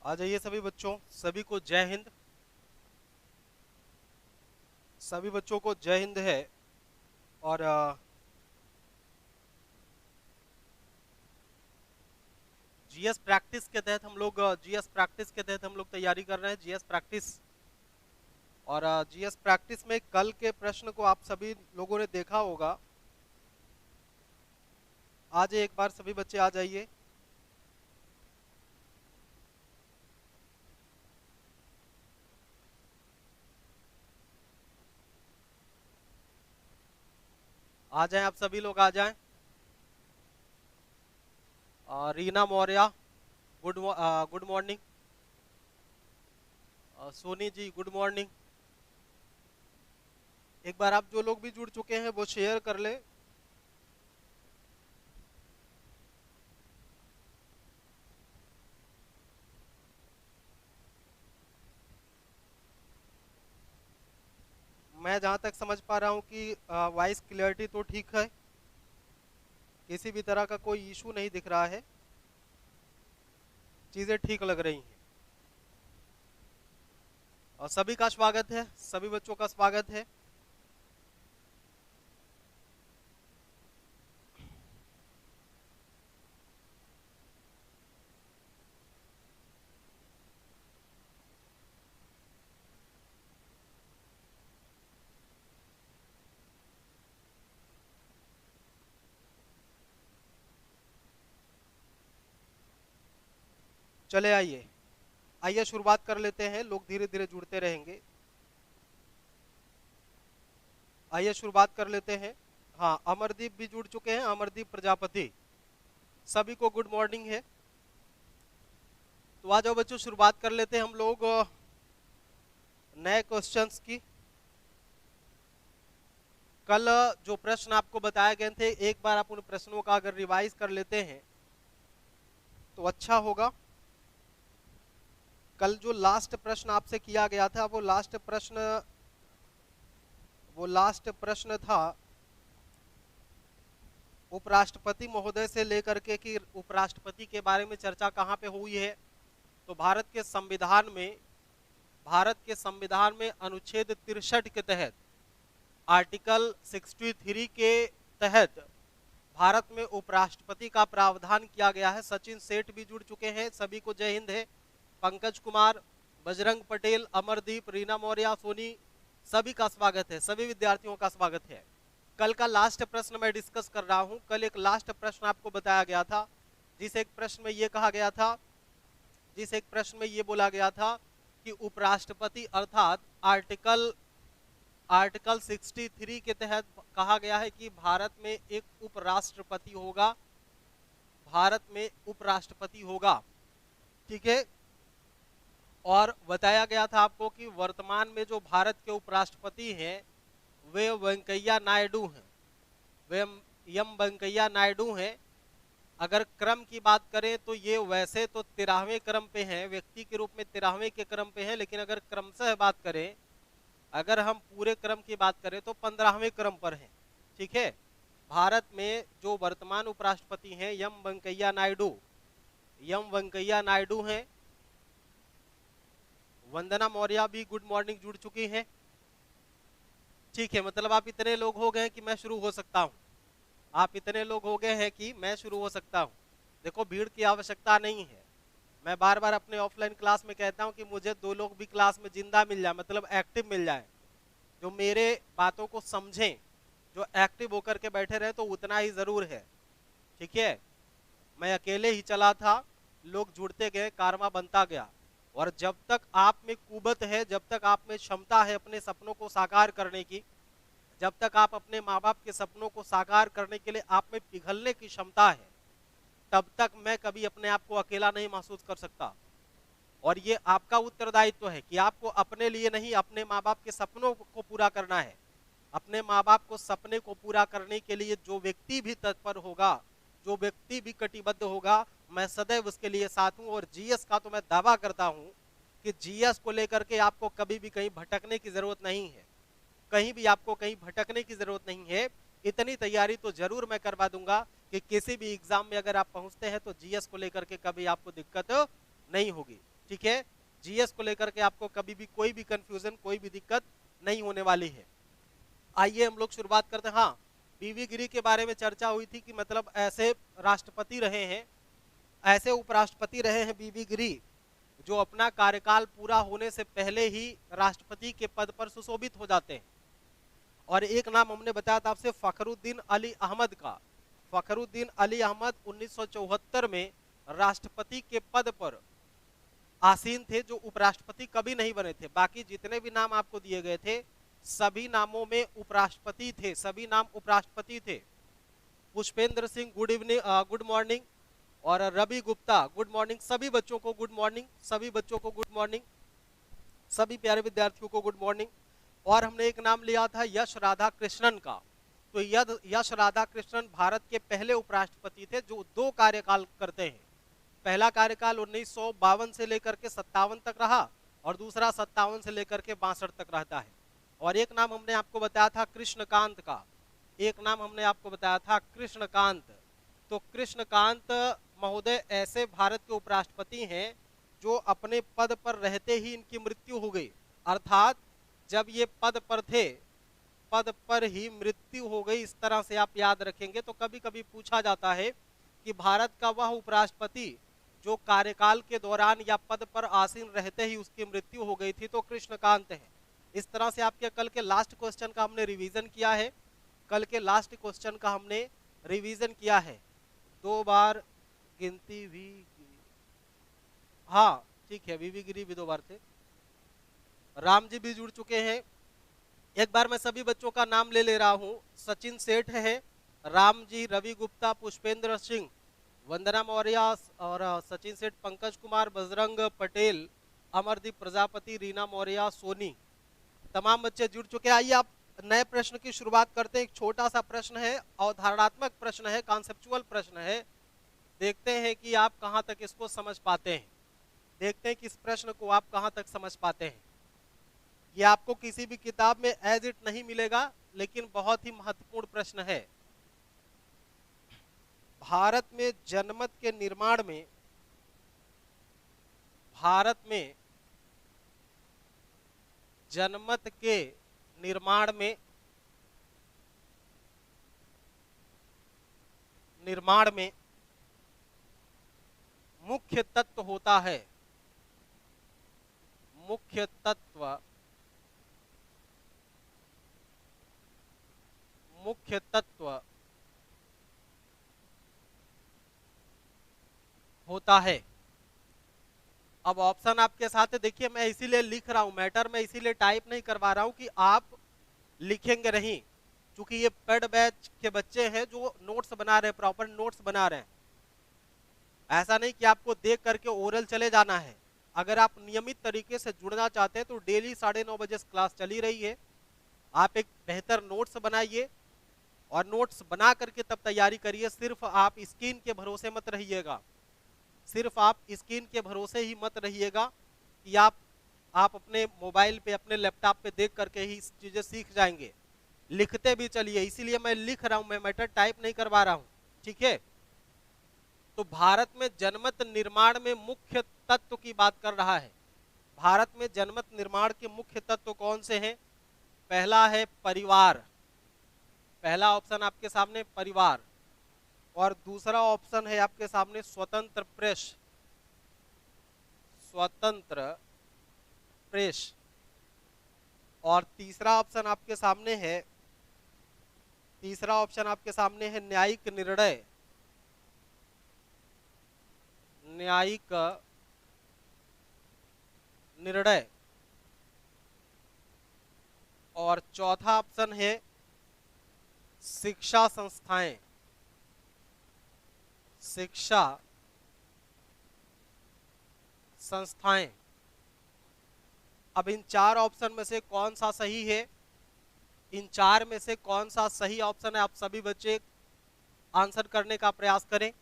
आ जाइए सभी बच्चों, सभी को जय हिंद। सभी बच्चों को जय हिंद है। और जीएस प्रैक्टिस के तहत हम लोग तैयारी कर रहे हैं, जीएस प्रैक्टिस। और जीएस प्रैक्टिस में कल के प्रश्न को आप सभी लोगों ने देखा होगा। आज एक बार सभी बच्चे आ जाइए। आ जाएं, आप सभी लोग आ जाएं। Reena Maurya, good morning. Soni ji, good morning. एक बार आप जो लोग भी जुड़ चुके हैं वो शेयर कर लें। मैं जहां तक समझ पा रहा हूं कि वॉइस क्लियरिटी तो ठीक है, किसी भी तरह का कोई इशू नहीं दिख रहा है, चीजें ठीक लग रही हैं। और सभी का स्वागत है, सभी बच्चों का स्वागत है। चले आइए, आइए शुरुआत कर लेते हैं, लोग धीरे धीरे जुड़ते रहेंगे। आइए शुरुआत कर लेते हैं। हाँ, अमरदीप भी जुड़ चुके हैं, अमरदीप प्रजापति। सभी को गुड मॉर्निंग है। तो आ जाओ बच्चों, शुरुआत कर लेते हैं हम लोग नए क्वेश्चंस की। कल जो प्रश्न आपको बताए गए थे, एक बार आप उन प्रश्नों का अगर रिवाइज कर लेते हैं तो अच्छा होगा। कल जो लास्ट प्रश्न आपसे किया गया था वो लास्ट प्रश्न था उपराष्ट्रपति महोदय से लेकर के कि उपराष्ट्रपति के बारे में चर्चा कहाँ पे हुई है। तो भारत के संविधान में अनुच्छेद 63 के तहत, आर्टिकल 63 के तहत भारत में उपराष्ट्रपति का प्रावधान किया गया है। सचिन सेठ भी जुड़ चुके हैं, सभी को जय हिंद है। पंकज कुमार, बजरंग पटेल, अमरदीप, रीना मौर्य, सोनी, सभी का स्वागत है, सभी विद्यार्थियों का स्वागत है। कल का लास्ट प्रश्न मैं डिस्कस कर रहा हूं। कल एक लास्ट प्रश्न आपको बताया गया था, जिस एक प्रश्न में ये बोला गया था कि उपराष्ट्रपति अर्थात आर्टिकल 63 के तहत कहा गया है कि भारत में एक उपराष्ट्रपति होगा, ठीक है। और बताया गया था आपको कि वर्तमान में जो भारत के उपराष्ट्रपति हैं वे वेंकैया नायडू हैं, वे एम वेंकैया नायडू हैं। अगर क्रम की बात करें तो ये वैसे तो 13वें क्रम पे हैं, व्यक्ति के रूप में 13वें के क्रम पे हैं, लेकिन अगर क्रमशः बात करें, अगर हम पूरे क्रम की बात करें तो 15वें क्रम पर हैं, ठीक है। भारत में जो वर्तमान उपराष्ट्रपति हैं एम वेंकैया नायडू हैं। वंदना मौर्य भी गुड मॉर्निंग जुड़ चुकी हैं, ठीक है। मतलब आप इतने लोग हो गए कि मैं शुरू हो सकता हूं, देखो भीड़ की आवश्यकता नहीं है। मैं बार बार अपने ऑफलाइन क्लास में कहता हूं कि मुझे 2 लोग भी क्लास में जिंदा मिल जाए, मतलब एक्टिव मिल जाए, जो मेरे बातों को समझें, जो एक्टिव होकर के बैठे रहे, तो उतना ही जरूर है, ठीक है। मैं अकेले ही चला था, लोग जुड़ते गए, कारवा बनता गया। और जब तक आप में कुवत है, जब तक आप में क्षमता है अपने सपनों को साकार करने की, जब तक आप अपने माँ बाप के सपनों को साकार करने के लिए आप में पिघलने की क्षमता है, तब तक मैं कभी अपने आप को अकेला नहीं महसूस कर सकता। और ये आपका उत्तरदायित्व है कि आपको अपने लिए नहीं, अपने माँ बाप के सपनों को पूरा करना है। अपने माँ बाप को सपने को पूरा करने के लिए जो व्यक्ति भी तत्पर होगा, जो व्यक्ति भी कटिबद्ध होगा, मैं सदैव उसके लिए साथ हूं। और जीएस का तो मैं दावा करता हूं कि जीएस को लेकर के आपको कभी भी कहीं भटकने की जरूरत नहीं है, इतनी तैयारी तो जरूर मैं करवा दूंगा कि किसी भी एग्जाम में अगर आप पहुंचते हैं तो जीएस को लेकर के कभी आपको दिक्कत नहीं होगी। ठीक है, जीएस को लेकर के आपको कभी भी कोई भी कंफ्यूजन, कोई भी दिक्कत नहीं होने वाली है। आइए हम लोग शुरुआत करते हैं। हाँ, बीवी गिरी के बारे में चर्चा हुई थी कि मतलब ऐसे राष्ट्रपति रहे हैं, ऐसे उपराष्ट्रपति रहे हैं बीवी गिरी, जो अपना कार्यकाल पूरा होने से पहले ही राष्ट्रपति के पद पर सुशोभित हो जाते हैं। और एक नाम हमने बताया था आपसे, फखरुद्दीन अली अहमद का। फखरुद्दीन अली अहमद 1974 में राष्ट्रपति के पद पर आसीन थे, जो उपराष्ट्रपति कभी नहीं बने थे। बाकी जितने भी नाम आपको दिए गए थे सभी नामों में उपराष्ट्रपति थे, सभी नाम उपराष्ट्रपति थे। Pushpendra Singh good evening, good morning. और रवि गुप्ता गुड मॉर्निंग। सभी बच्चों को गुड मॉर्निंग, सभी बच्चों को गुड मॉर्निंग, सभी प्यारे विद्यार्थियों को गुड मॉर्निंग। और हमने एक नाम लिया था यश राधा कृष्णन का। तो यश राधा कृष्णन भारत के पहले उपराष्ट्रपति थे जो 2 कार्यकाल करते हैं। पहला कार्यकाल 1952 से लेकर के 57 तक रहा, और दूसरा 57 से लेकर के 62 तक रहता है। और एक नाम हमने आपको बताया था कृष्णकांत का, एक नाम हमने आपको बताया था कृष्णकांत। तो कृष्णकांत महोदय ऐसे भारत के उपराष्ट्रपति हैं जो अपने पद पर रहते ही इनकी मृत्यु हो गई, अर्थात जब ये पद पर थे पद पर ही मृत्यु हो गई, इस तरह से आप याद रखेंगे। तो कभी कभी पूछा जाता है कि भारत का वह उपराष्ट्रपति जो कार्यकाल के दौरान या पद पर आसीन रहते ही उसकी मृत्यु हो गई थी, तो कृष्णकांत है। इस तरह से आपके कल के लास्ट क्वेश्चन का हमने रिवीजन किया है, कल के लास्ट क्वेश्चन का हमने रिवीजन किया है। 2 बार गिनती भी, हाँ ठीक है, बीवी गिरी भी 2 बार थे। राम जी भी जुड़ चुके हैं। एक बार मैं सभी बच्चों का नाम ले रहा हूं। सचिन सेठ है, राम जी, रवि गुप्ता, पुष्पेंद्र सिंह, वंदना मौर्य और सचिन सेठ, पंकज कुमार, बजरंग पटेल, अमरदीप प्रजापति, रीना मौर्य, सोनी, तमाम बच्चे जुड़ चुके हैं। आइए आप नए प्रश्न की शुरुआत करते हैं। एक छोटा सा प्रश्न है, अवधारणात्मक प्रश्न है, कॉन्सेप्चुअल प्रश्न है। देखते हैं कि आप कहां तक इसको समझ पाते हैं, देखते हैं कि इस प्रश्न को आप कहां तक समझ पाते हैं। ये आपको किसी भी किताब में एज इट नहीं मिलेगा, लेकिन बहुत ही महत्वपूर्ण प्रश्न है। भारत में जनमत के निर्माण में, भारत में जनमत के निर्माण में मुख्य तत्व होता है, मुख्य तत्व होता है। अब ऑप्शन आपके साथ है, देखिए मैं इसीलिए लिख रहा हूं, मैटर में इसीलिए टाइप नहीं करवा रहा हूं कि आप लिखेंगे नहीं, क्योंकि ये पेड बैच के बच्चे हैं जो नोट्स बना रहे हैं, प्रॉपर नोट्स बना रहे हैं। ऐसा नहीं कि आपको देख करके ओरल चले जाना है। अगर आप नियमित तरीके से जुड़ना चाहते हैं तो डेली 9:30 बजे क्लास चली रही है, आप एक बेहतर नोट्स बनाइए और नोट्स बना करके तब तैयारी करिए। सिर्फ आप स्क्रीन के भरोसे मत रहिएगा, सिर्फ आप स्क्रीन के भरोसे ही मत रहिएगा कि आप अपने मोबाइल पे, अपने लैपटॉप पे देख करके ही चीजें सीख जाएंगे। लिखते भी चलिए, इसीलिए मैं लिख रहा हूं, मैं मैटर टाइप नहीं करवा रहा हूं, ठीक है। तो भारत में जनमत निर्माण में मुख्य तत्व की बात कर रहा है। भारत में जनमत निर्माण के मुख्य तत्व कौन से हैं? पहला है परिवार, पहला ऑप्शन आपके सामने परिवार। और दूसरा ऑप्शन है आपके सामने स्वतंत्र प्रेस, स्वतंत्र प्रेस। और तीसरा ऑप्शन आपके सामने है, तीसरा ऑप्शन आपके सामने है न्यायिक निर्णय, न्यायिक निर्णय। और चौथा ऑप्शन है शिक्षा संस्थाएं, शिक्षा संस्थाएं। अब इन 4 ऑप्शन में से कौन सा सही है? इन 4 में से कौन सा सही ऑप्शन है? आप सभी बच्चे आंसर करने का प्रयास करें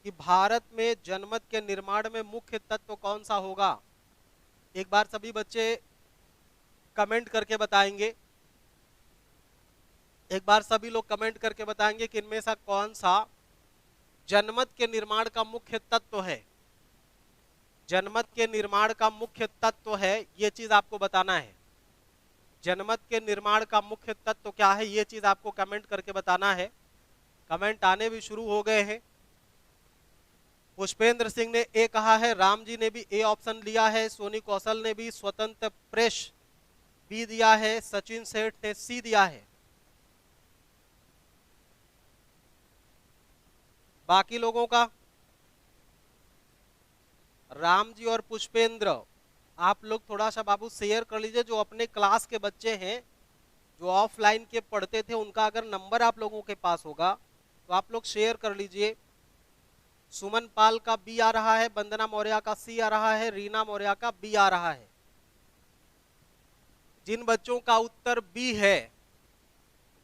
कि भारत में जनमत के निर्माण में मुख्य तत्व कौन सा होगा। एक बार सभी बच्चे कमेंट करके बताएंगे, एक बार सभी लोग कमेंट करके बताएंगे कि इनमें से कौन सा जनमत के निर्माण का मुख्य तत्व है। जनमत के निर्माण का मुख्य तत्व है, ये चीज आपको बताना है। जनमत के निर्माण का मुख्य तत्व क्या है, ये चीज आपको कमेंट करके बताना है। कमेंट आने भी शुरू हो गए हैं। पुष्पेंद्र सिंह ने ए कहा है, राम जी ने भी ए ऑप्शन लिया है, सोनी कौशल ने भी स्वतंत्र प्रेस बी दिया है, सचिन सेठ ने सी दिया है। बाकी लोगों का, राम जी और पुष्पेंद्र, आप लोग थोड़ा सा बाबू शेयर कर लीजिए। जो अपने क्लास के बच्चे हैं, जो ऑफलाइन के पढ़ते थे, उनका अगर नंबर आप लोगों के पास होगा तो आप लोग शेयर कर लीजिए। सुमन पाल का बी आ रहा है, वंदना मौर्य का सी आ रहा है, रीना मौर्य का बी आ रहा है। जिन बच्चों का उत्तर बी है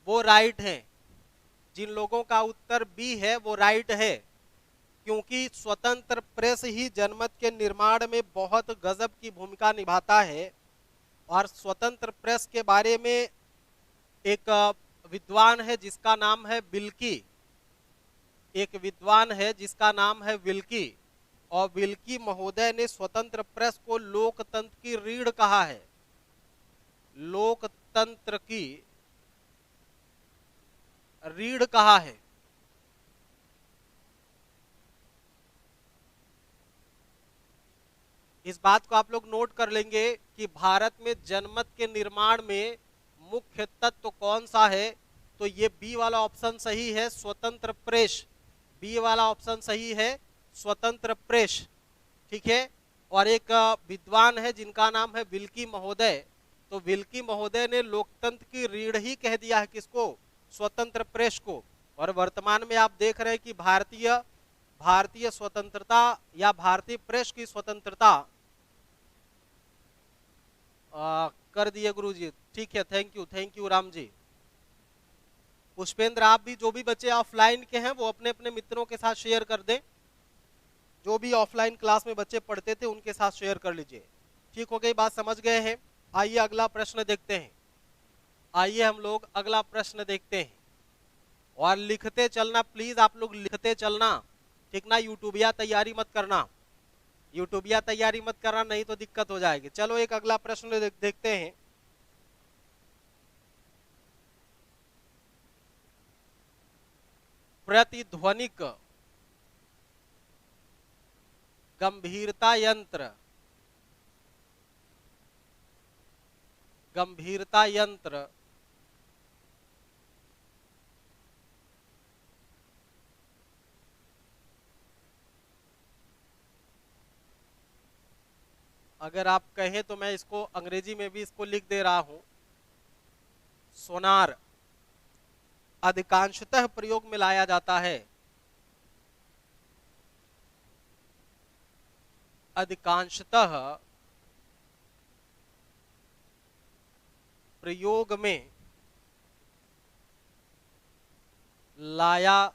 वो राइट है। जिन लोगों का उत्तर बी है वो राइट है, क्योंकि स्वतंत्र प्रेस ही जनमत के निर्माण में बहुत गजब की भूमिका निभाता है। और स्वतंत्र प्रेस के बारे में एक विद्वान है जिसका नाम है विल्की, एक विद्वान है जिसका नाम है विल्की, और विल्की महोदय ने स्वतंत्र प्रेस को लोकतंत्र की रीढ़ कहा है। लोकतंत्र की रीढ़ कहा है। इस बात को आप लोग नोट कर लेंगे कि भारत में जनमत के निर्माण में मुख्य तत्व कौन सा है, तो ये बी वाला ऑप्शन सही है, स्वतंत्र प्रेस। बी वाला ऑप्शन सही है, स्वतंत्र प्रेस। ठीक है। और एक विद्वान है जिनका नाम है विल्की महोदय, तो विल्की महोदय ने लोकतंत्र की रीढ़ ही कह दिया है किसको, स्वतंत्र प्रेस को। और वर्तमान में आप देख रहे हैं कि भारतीय स्वतंत्रता या भारतीय प्रेस की स्वतंत्रता कर दिए गुरुजी। ठीक है, थैंक यू राम जी। पुष्पेंद्र, आप भी, जो भी बच्चे ऑफलाइन के हैं वो अपने अपने मित्रों के साथ शेयर कर दें। जो भी ऑफलाइन क्लास में बच्चे पढ़ते थे उनके साथ शेयर कर लीजिए। ठीक हो गई बात, समझ गए हैं। आइए अगला प्रश्न देखते हैं। आइए हम लोग अगला प्रश्न देखते हैं। और लिखते चलना प्लीज, आप लोग लिखते चलना, ठीक ना। यूट्यूबिया तैयारी मत करना, यूट्यूबिया तैयारी मत करना, नहीं तो दिक्कत हो जाएगी। चलो एक अगला प्रश्न देखते हैं। प्रतिध्वनिक गंभीरता यंत्र, गंभीरता यंत्र अगर आप कहें तो मैं इसको अंग्रेजी में भी इसको लिख दे रहा हूं। सोनार अधिकांशतः प्रयोग में लाया जाता है, अधिकांशतः प्रयोग में लाया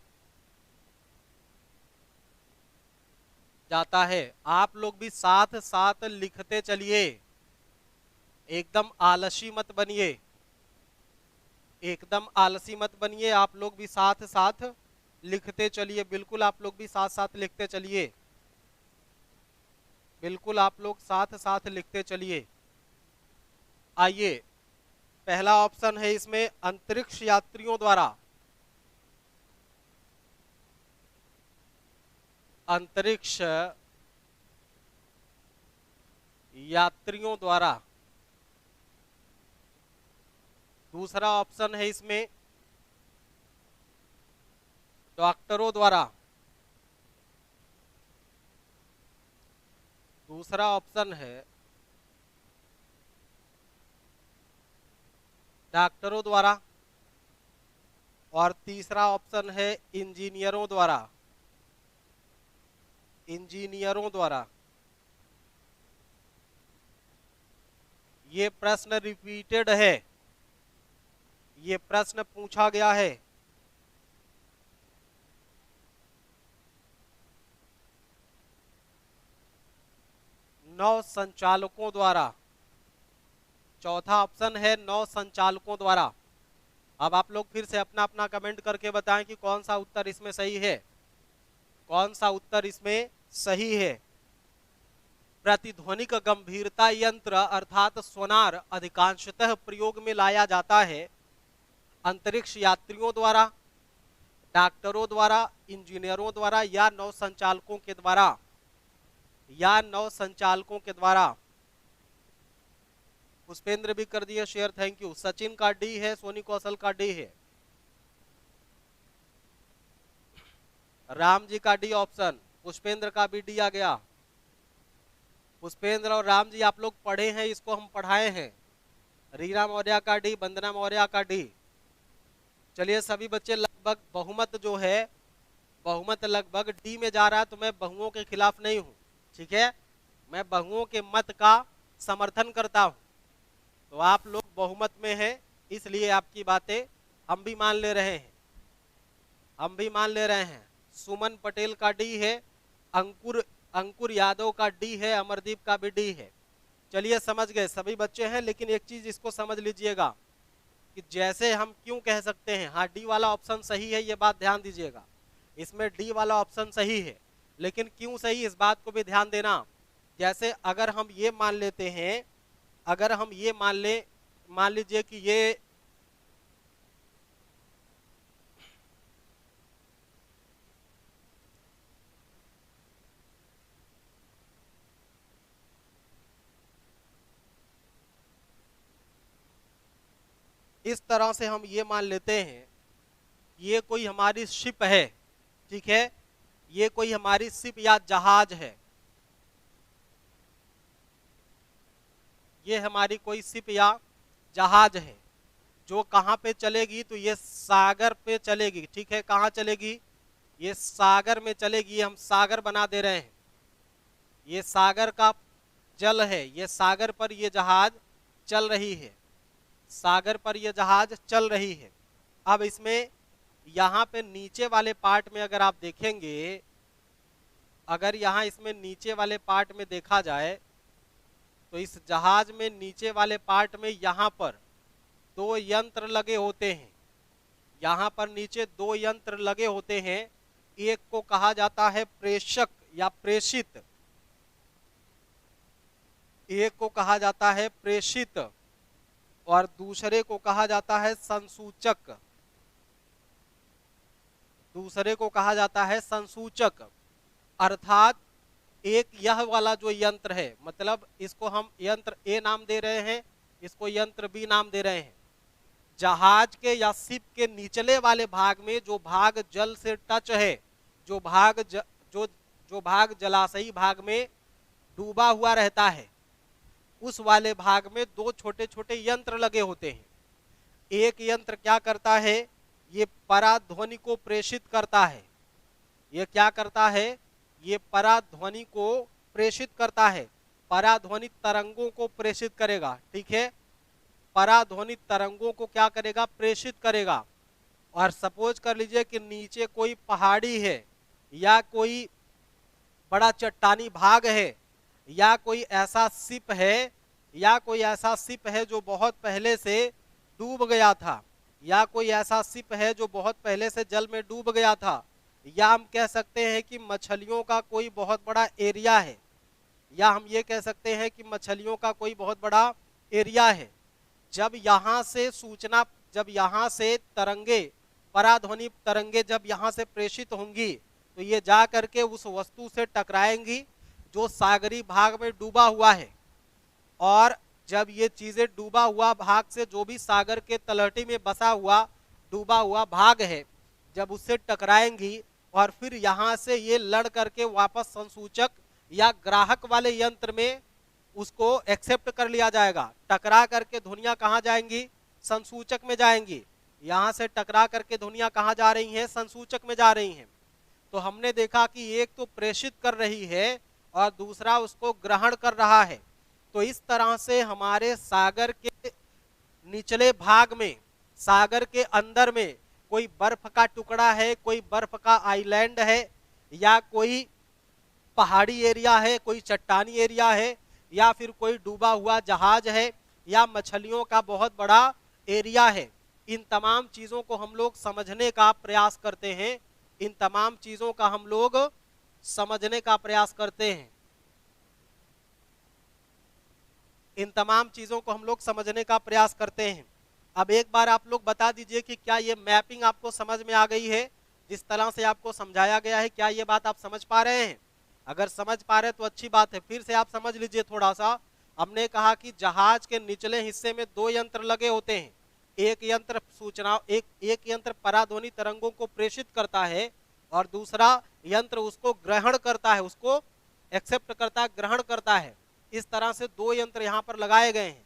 जाता है। आप लोग भी साथ साथ लिखते चलिए, एकदम आलसी मत बनिए, एकदम आलसी मत बनिए। आप लोग भी साथ साथ लिखते चलिए, बिल्कुल आप लोग भी साथ साथ लिखते चलिए, बिल्कुल आप लोग साथ साथ लिखते चलिए। आइए, पहला ऑप्शन है इसमें अंतरिक्ष यात्रियों द्वारा, अंतरिक्ष यात्रियों द्वारा। दूसरा ऑप्शन है इसमें डॉक्टरों द्वारा, दूसरा ऑप्शन है डॉक्टरों द्वारा, और तीसरा ऑप्शन है इंजीनियरों द्वारा, इंजीनियरों द्वारा। ये प्रश्न रिपीटेड है, ये प्रश्न पूछा गया है। नौ संचालकों द्वारा, चौथा ऑप्शन है नौ संचालकों द्वारा। अब आप लोग फिर से अपना अपना कमेंट करके बताएं कि कौन सा उत्तर इसमें सही है, कौन सा उत्तर इसमें सही है। प्रतिध्वनिक गंभीरता यंत्र अर्थात सोनार अधिकांशतः प्रयोग में लाया जाता है अंतरिक्ष यात्रियों द्वारा, डॉक्टरों द्वारा, इंजीनियरों द्वारा या नौ संचालकों के द्वारा, पुष्पेंद्र भी कर दिए शेयर, थैंक यू। सचिन का डी है, सोनी कौशल का डी है, राम जी का डी ऑप्शन, पुष्पेंद्र का भी डी आ गया। पुष्पेंद्र और राम जी आप लोग पढ़े हैं, इसको हम पढ़ाए हैं। रीना मौर्य का डी, वंदना मौर्य का डी। चलिए सभी बच्चे, लगभग बहुमत जो है, बहुमत लगभग डी में जा रहा है, तो मैं बहुओं के खिलाफ नहीं हूं, ठीक है, मैं बहुओं के मत का समर्थन करता हूं। तो आप लोग बहुमत में हैं, इसलिए आपकी बातें हम भी मान ले रहे हैं, हम भी मान ले रहे हैं। सुमन पटेल का डी है, अंकुर यादव का डी है, अमरदीप का भी डी है। चलिए समझ गए सभी बच्चे हैं, लेकिन एक चीज इसको समझ लीजिएगा कि जैसे हम क्यों कह सकते हैं, हाँ डी वाला ऑप्शन सही है, ये बात ध्यान दीजिएगा, इसमें डी वाला ऑप्शन सही है, लेकिन क्यों सही इस बात को भी ध्यान देना। जैसे अगर हम ये मान लेते हैं, अगर हम ये मान लीजिए कि ये इस तरह से हम ये मान लेते हैं, ये कोई हमारी शिप है, ठीक है, ये कोई हमारी शिप या जहाज है, ये हमारी कोई शिप या जहाज है जो कहाँ पे चलेगी, तो ये सागर पे चलेगी, ठीक है, कहाँ चलेगी, ये सागर में चलेगी, हम सागर बना दे रहे हैं, ये सागर का जल है, ये सागर पर ये जहाज चल रही है, सागर पर ये जहाज चल रही है। अब इसमें यहाँ पे नीचे वाले पार्ट में अगर आप देखेंगे, अगर यहाँ इसमें नीचे वाले पार्ट में देखा जाए, तो इस जहाज में नीचे वाले पार्ट में यहाँ पर दो यंत्र लगे होते हैं, यहाँ पर नीचे दो यंत्र लगे होते हैं, एक को कहा जाता है प्रेषक या प्रेषित, एक को कहा जाता है प्रेषित और दूसरे को कहा जाता है संसूचक, दूसरे को कहा जाता है संसूचक। अर्थात एक यह वाला जो यंत्र है, मतलब इसको हम यंत्र ए नाम दे रहे हैं, इसको यंत्र बी नाम दे रहे हैं। जहाज के या शिप के निचले वाले भाग में जो भाग जल से टच है, जो भाग जलाशयी भाग में डूबा हुआ रहता है, उस वाले भाग में दो छोटे छोटे यंत्र लगे होते हैं। एक यंत्र क्या करता है, ये पराध्वनि को प्रेषित करता है, ये क्या करता है, ये पराध्वनि को प्रेषित करता है, पराध्वनि तरंगों को प्रेषित करेगा, ठीक है, पराध्वनि तरंगों को क्या करेगा, प्रेषित करेगा। और सपोज कर लीजिए कि नीचे कोई पहाड़ी है या कोई बड़ा चट्टानी भाग है या कोई ऐसा शिप है, या कोई ऐसा शिप है जो बहुत पहले से डूब गया था, या कोई ऐसा शिप है जो बहुत पहले से जल में डूब गया था, या हम कह सकते हैं कि मछलियों का कोई बहुत बड़ा एरिया है, या हम ये कह सकते हैं कि मछलियों का कोई बहुत बड़ा एरिया है। जब यहाँ से सूचना, जब यहाँ से तरंगे, पराध्वनि तरंगे जब यहाँ से प्रेषित होंगी, तो ये जा करके उस वस्तु से टकराएंगी जो सागरी भाग में डूबा हुआ है, और जब ये चीजें डूबा हुआ भाग से, जो भी सागर के तलहटी में बसा हुआ डूबा हुआ भाग है, जब उससे टकराएंगी और फिर यहाँ से ये लड़ करके वापस संसूचक या ग्राहक वाले यंत्र में उसको एक्सेप्ट कर लिया जाएगा। टकरा करके ध्वनियां कहाँ जाएंगी, संसूचक में जाएंगी। यहाँ से टकरा करके ध्वनियां कहाँ जा रही हैं, संसूचक में जा रही हैं। तो हमने देखा कि एक तो प्रेषित कर रही है और दूसरा उसको ग्रहण कर रहा है। तो इस तरह से हमारे सागर के निचले भाग में, सागर के अंदर में कोई बर्फ का टुकड़ा है, कोई बर्फ का आइलैंड है, या कोई पहाड़ी एरिया है, कोई चट्टानी एरिया है, या फिर कोई डूबा हुआ जहाज है, या मछलियों का बहुत बड़ा एरिया है। इन तमाम चीजों को हम लोग समझने का प्रयास करते हैं, इन तमाम चीजों का हम लोग समझने का प्रयास करते हैं। इन तमाम चीजों को हम लोग समझने का प्रयास करते हैं। अब एक बार आप लोग बता दीजिए कि क्या ये मैपिंग आपको समझ में आ गई है, जिस तरह से आपको समझाया गया है, क्या ये बात आप समझ पा रहे हैं? अगर समझ पा रहे हैं तो अच्छी बात है। फिर से आप समझ लीजिए थोड़ा सा। हमने कहा कि जहाज के निचले हिस्से में दो यंत्र लगे होते हैं। एक यंत्र सूचना एक यंत्र पराध्वनि तरंगों को प्रेषित करता है और दूसरा यंत्र उसको ग्रहण करता है, उसको एक्सेप्ट करता है, ग्रहण करता है। इस तरह से दो यंत्र यहाँ पर लगाए गए हैं,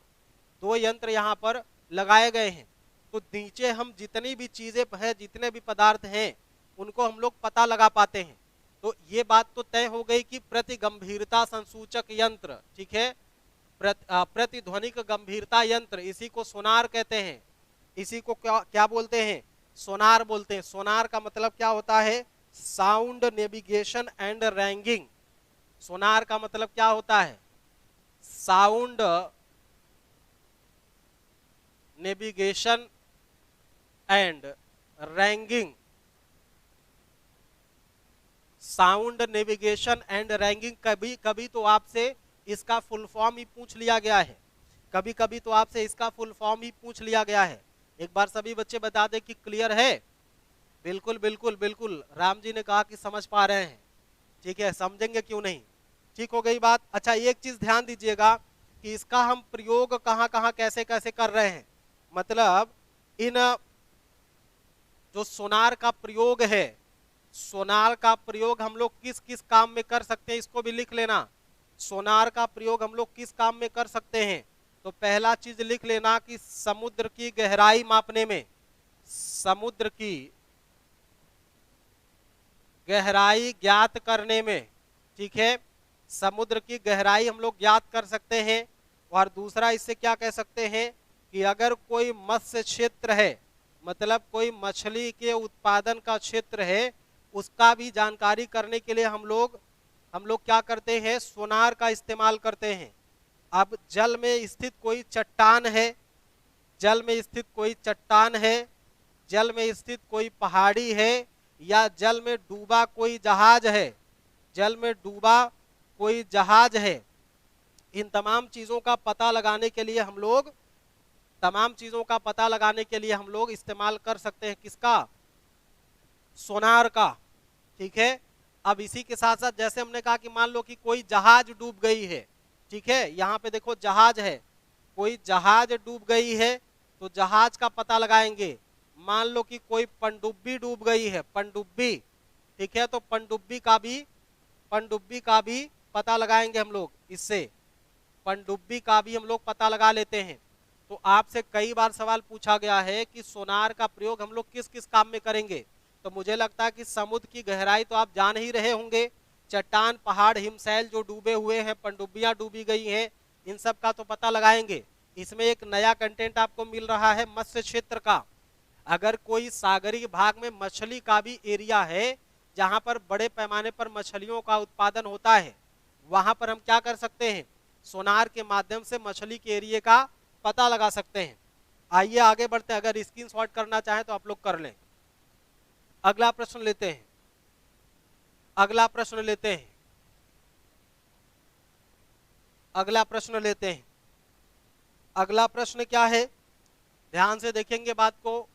दो यंत्र यहाँ पर लगाए गए हैं। तो नीचे हम जितनी भी चीजें हैं, जितने भी पदार्थ हैं, उनको हम लोग पता लगा पाते हैं। तो ये बात तो तय हो गई कि प्रतिगंभीरता संसूचक यंत्र, ठीक है, प्रतिध्वनिक गंभीरता यंत्र, इसी को सोनार कहते हैं। इसी को क्या क्या बोलते हैं? सोनार बोलते हैं। सोनार का मतलब क्या होता है? Sound navigation and ranging. Sonar का मतलब क्या होता है? Sound navigation and ranging. Sound navigation and ranging. कभी कभी तो आपसे इसका फुल फॉर्म ही पूछ लिया गया है, कभी कभी तो आपसे इसका फुल फॉर्म ही पूछ लिया गया है। एक बार सभी बच्चे बता दें कि क्लियर है? बिल्कुल बिल्कुल बिल्कुल, राम जी ने कहा कि समझ पा रहे हैं। ठीक है, समझेंगे क्यों नहीं। ठीक हो गई बात। अच्छा, एक चीज ध्यान दीजिएगा कि इसका हम प्रयोग कहाँ कहाँ कैसे कैसे कर रहे हैं। मतलब इन जो सोनार का प्रयोग है, सोनार का प्रयोग हम लोग किस किस काम में कर सकते हैं, इसको भी लिख लेना। सोनार का प्रयोग हम लोग किस काम में कर सकते हैं? तो पहला चीज लिख लेना कि समुद्र की गहराई मापने में, समुद्र की गहराई ज्ञात करने में, ठीक है, समुद्र की गहराई हम लोग ज्ञात कर सकते हैं। और दूसरा इससे क्या कह सकते हैं कि अगर कोई मत्स्य क्षेत्र है, मतलब कोई मछली के उत्पादन का क्षेत्र है, उसका भी जानकारी करने के लिए हम लोग क्या करते हैं? सोनार का इस्तेमाल करते हैं। अब जल में स्थित कोई चट्टान है, जल में स्थित कोई चट्टान है, जल में स्थित कोई पहाड़ी है, या जल में डूबा कोई जहाज है, जल में डूबा कोई जहाज है, इन तमाम चीजों का पता लगाने के लिए हम लोग, तमाम चीजों का पता लगाने के लिए हम लोग इस्तेमाल कर सकते हैं किसका? सोनार का। ठीक है। अब इसी के साथ साथ जैसे हमने कहा कि मान लो कि कोई जहाज डूब गई है, ठीक है, यहाँ पे देखो जहाज है, कोई जहाज डूब गई है तो जहाज का पता लगाएंगे। मान लो कि कोई पनडुब्बी डूब गई है, पनडुब्बी, ठीक है, तो पनडुब्बी का भी पता लगाएंगे हम लोग। इससे पनडुब्बी का भी हम लोग पता लगा लेते हैं। तो आपसे कई बार सवाल पूछा गया है कि सोनार का प्रयोग हम लोग किस किस काम में करेंगे, तो मुझे लगता है कि समुद्र की गहराई तो आप जान ही रहे होंगे, चट्टान, पहाड़, हिमशैल जो डूबे हुए हैं, पनडुब्बियां डूबी गई हैं, इन सब का तो पता लगाएंगे। इसमें एक नया कंटेंट आपको मिल रहा है मत्स्य क्षेत्र का। अगर कोई सागरीय भाग में मछली का भी एरिया है जहां पर बड़े पैमाने पर मछलियों का उत्पादन होता है, वहां पर हम क्या कर सकते हैं? सोनार के माध्यम से मछली के एरिया का पता लगा सकते हैं। आइए आगे बढ़ते हैं, अगर स्क्रीनशॉट करना चाहें तो आप लोग कर लें। अगला प्रश्न लेते हैं, अगला प्रश्न लेते हैं, अगला प्रश्न लेते हैं। अगला प्रश्न क्या है, ध्यान से देखेंगे बात को।